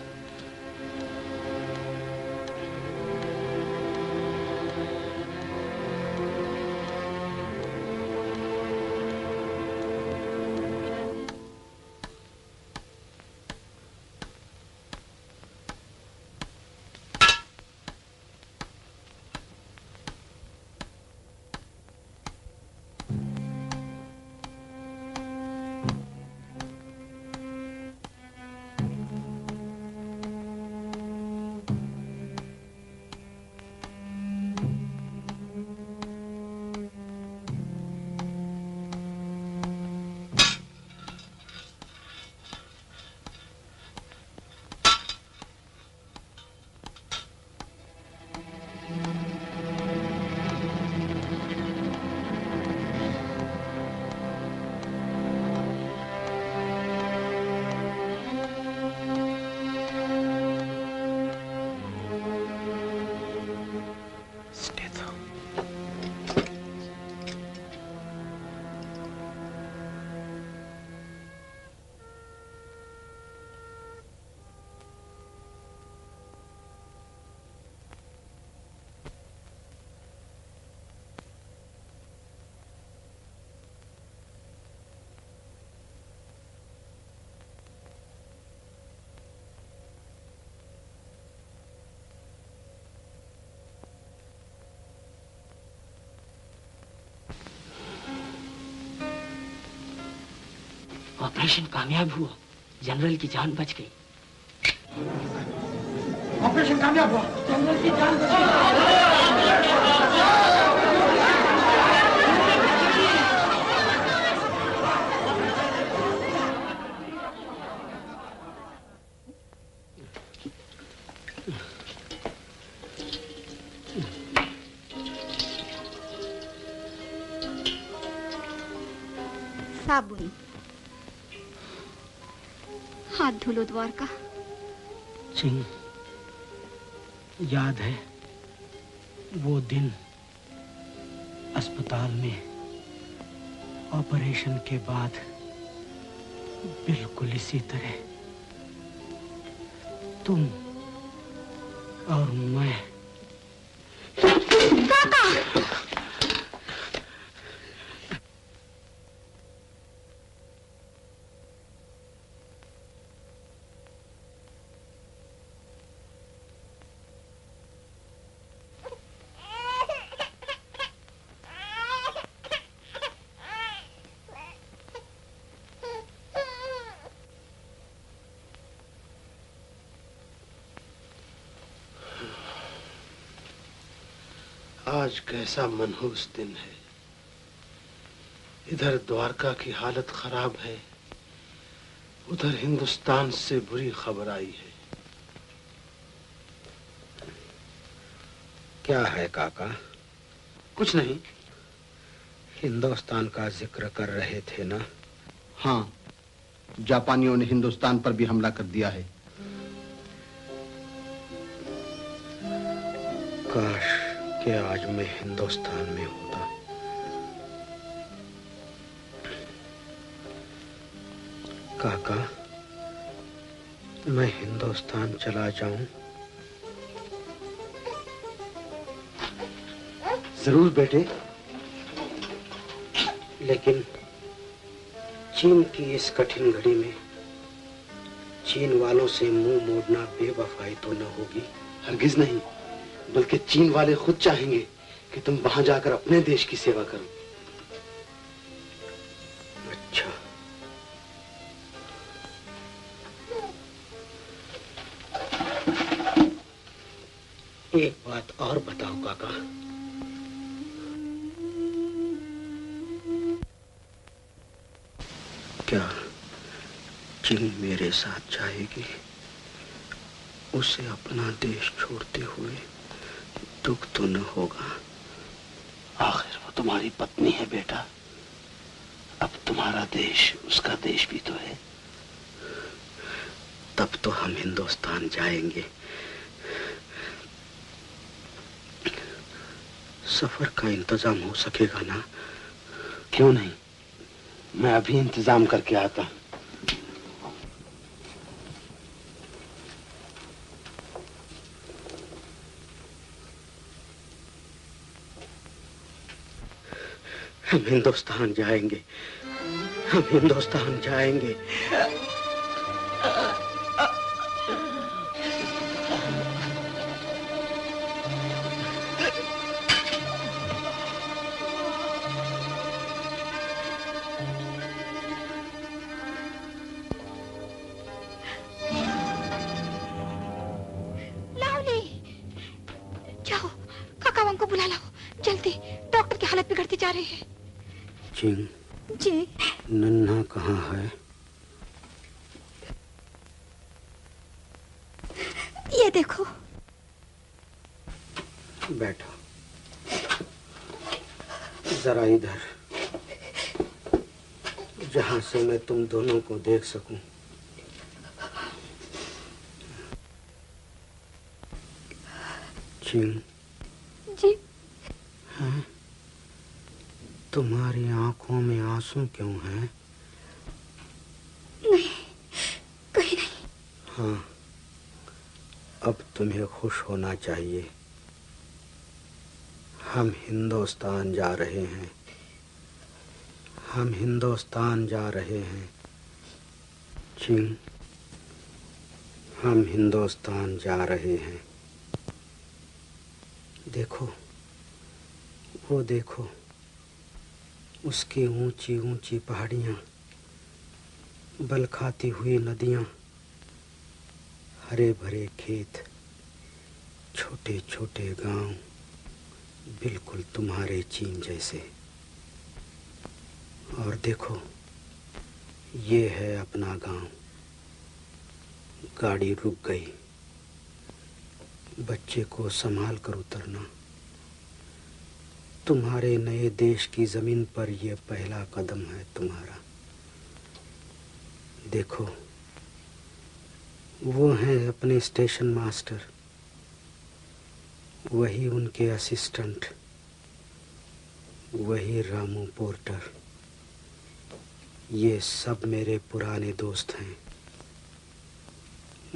S8: ऑपरेशन कामयाब हुआ, जनरल की जान बच गई।
S15: ऑपरेशन कामयाब हुआ, जनरल की जान बच गई।
S9: साबुन, हाथ धो लो द्वारका।
S4: चिंग, याद है वो दिन अस्पताल में ऑपरेशन के बाद बिल्कुल इसी तरह तुम और मैं।
S9: काका!
S7: आज कैसा मनहूस दिन है। इधर द्वारका की हालत खराब है, उधर हिंदुस्तान से बुरी खबर आई है।
S4: क्या है काका?
S7: कुछ नहीं।
S4: हिंदुस्तान का जिक्र कर रहे थे ना?
S14: हाँ, जापानियों ने हिंदुस्तान पर भी हमला कर दिया है।
S4: काश कि आज मैं हिंदुस्तान में होता। काका, मैं हिंदुस्तान चला जाऊं?
S7: जरूर बेटे।
S4: लेकिन चीन की इस कठिन घड़ी में चीन वालों से मुंह मोड़ना बेवफाई तो न होगी?
S7: हरगिज नहीं, बल्कि चीन वाले खुद चाहेंगे कि तुम वहां जाकर अपने देश की सेवा करो।
S4: अच्छा। एक बात और बताओ काका। क्या चीन मेरे साथ जाएगी? उसे अपना देश छोड़ते हुए दुख तो न होगा?
S7: आखिर वो तुम्हारी पत्नी है बेटा। अब तुम्हारा देश उसका देश भी तो है।
S4: तब तो हम हिंदुस्तान जाएंगे। सफर का इंतजाम हो सकेगा ना?
S7: क्यों नहीं, मैं अभी इंतजाम करके आता हूं।
S4: हम हिंदुस्तान जाएंगे, हम हिंदुस्तान जाएंगे।
S9: लावली, जाओ काका को बुला लाओ जल्दी, डॉक्टर की हालत बिगड़ती जा रही है।
S4: चिंग,
S9: जी।
S4: नन्हा कहाँ है?
S9: ये देखो।
S4: बैठो, जरा इधर, जहां से मैं तुम दोनों को देख सकूं। चिंग।
S9: जी।
S4: हैं? तुम्हारी आंखों में आंसू क्यों हैं?
S9: नहीं, कहीं नहीं।
S4: हाँ, अब तुम्हें खुश होना चाहिए। हम हिंदुस्तान जा रहे हैं, हम हिंदुस्तान जा रहे हैं। चिंग, हम हिंदुस्तान जा रहे हैं। देखो, वो देखो, उसकी ऊंची ऊंची पहाड़ियां, बल खाती हुई नदियां, हरे भरे खेत, छोटे छोटे गांव, बिल्कुल तुम्हारे चीन जैसे। और देखो, ये है अपना गांव। गाड़ी रुक गई। बच्चे को संभाल कर उतरना। तुम्हारे नए देश की जमीन पर यह पहला कदम है तुम्हारा। देखो, वो हैं अपने स्टेशन मास्टर, वही उनके असिस्टेंट, वही रामू पोर्टर। ये सब मेरे पुराने दोस्त हैं,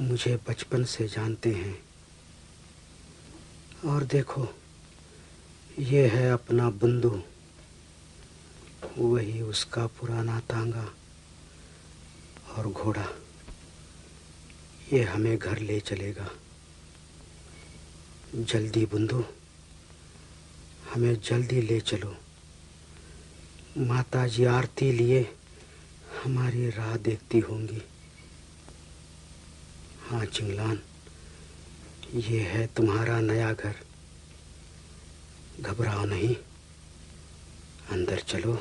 S4: मुझे बचपन से जानते हैं। और देखो, ये है अपना बंधु, वही उसका पुराना तांगा और घोड़ा। ये हमें घर ले चलेगा। जल्दी बंधु, हमें जल्दी ले चलो। माताजी आरती लिए हमारी राह देखती होंगी। हाँ चिंगलान, ये है तुम्हारा नया घर। घबराओ नहीं, अंदर चलो।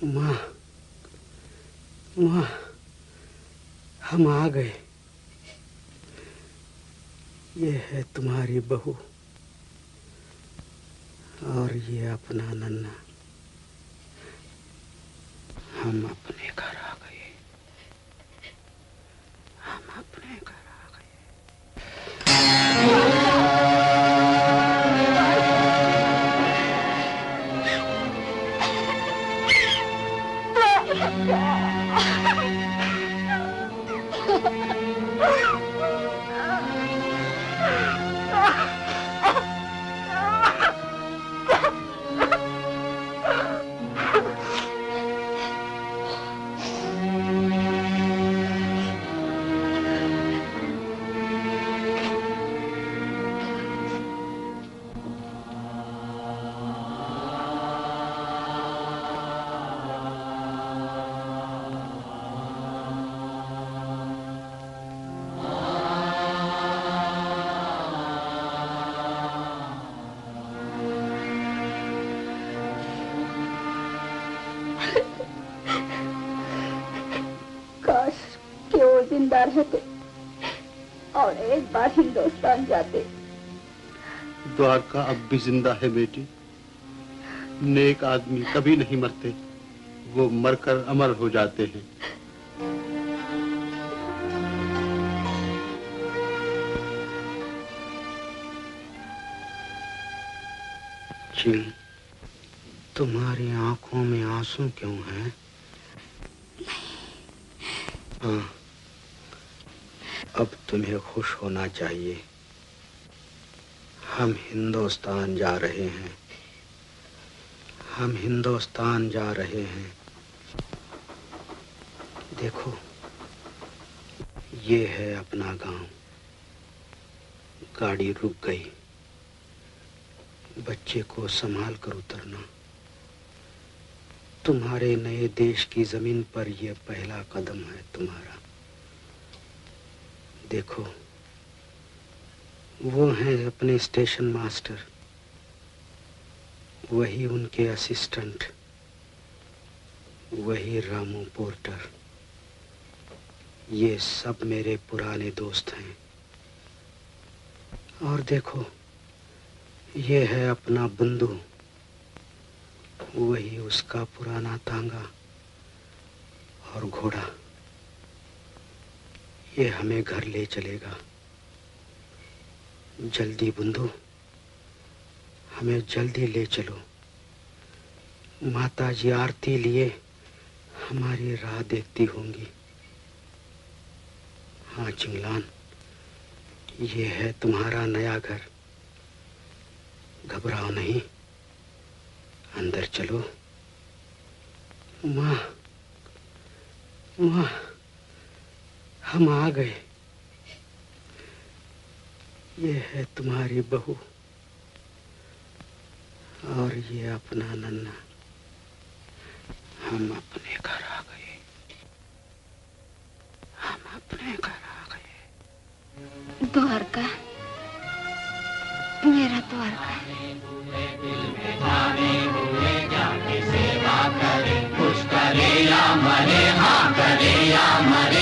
S4: माँ, माँ, हम आ गए। ये है तुम्हारी बहू और ये अपना नन्ना। हम अपने घर आ गए। हम अपने घर आ
S9: जिंदा रहते और एक बार हिंदुस्तान जाते।
S14: द्वारका अब भी जिंदा है बेटी। नेक आदमी कभी नहीं मरते, वो मरकर अमर हो जाते हैं।
S4: चिंग, तुम्हारी आंखों में आंसू क्यों हैं? हाँ, अब तुम्हें खुश होना चाहिए। हम हिंदुस्तान जा रहे हैं। हम हिंदुस्तान जा रहे हैं। देखो, ये है अपना गांव। गाड़ी रुक गई। बच्चे को संभाल कर उतरना। तुम्हारे नए देश की जमीन पर यह पहला कदम है तुम्हारा। देखो, वो हैं अपने स्टेशन मास्टर, वही उनके असिस्टेंट, वही रामू पोर्टर। ये सब मेरे पुराने दोस्त हैं। और देखो, ये है अपना बंधु, वही उसका पुराना तांगा और घोड़ा। ये हमें घर ले चलेगा। जल्दी बंधु, हमें जल्दी ले चलो। माताजी आरती लिए हमारी राह देखती होंगी। हाँ चिंगलान, ये है तुम्हारा नया घर। घबराओ नहीं, अंदर चलो। माँ, माँ, हम आ गए। ये है तुम्हारी बहू और ये अपना नन्ना। हम अपने घर आ गए।
S9: द्वारका, मेरा द्वारका।
S5: सेवा करे, कुछ करे या मरे, हाँ करे या मरे।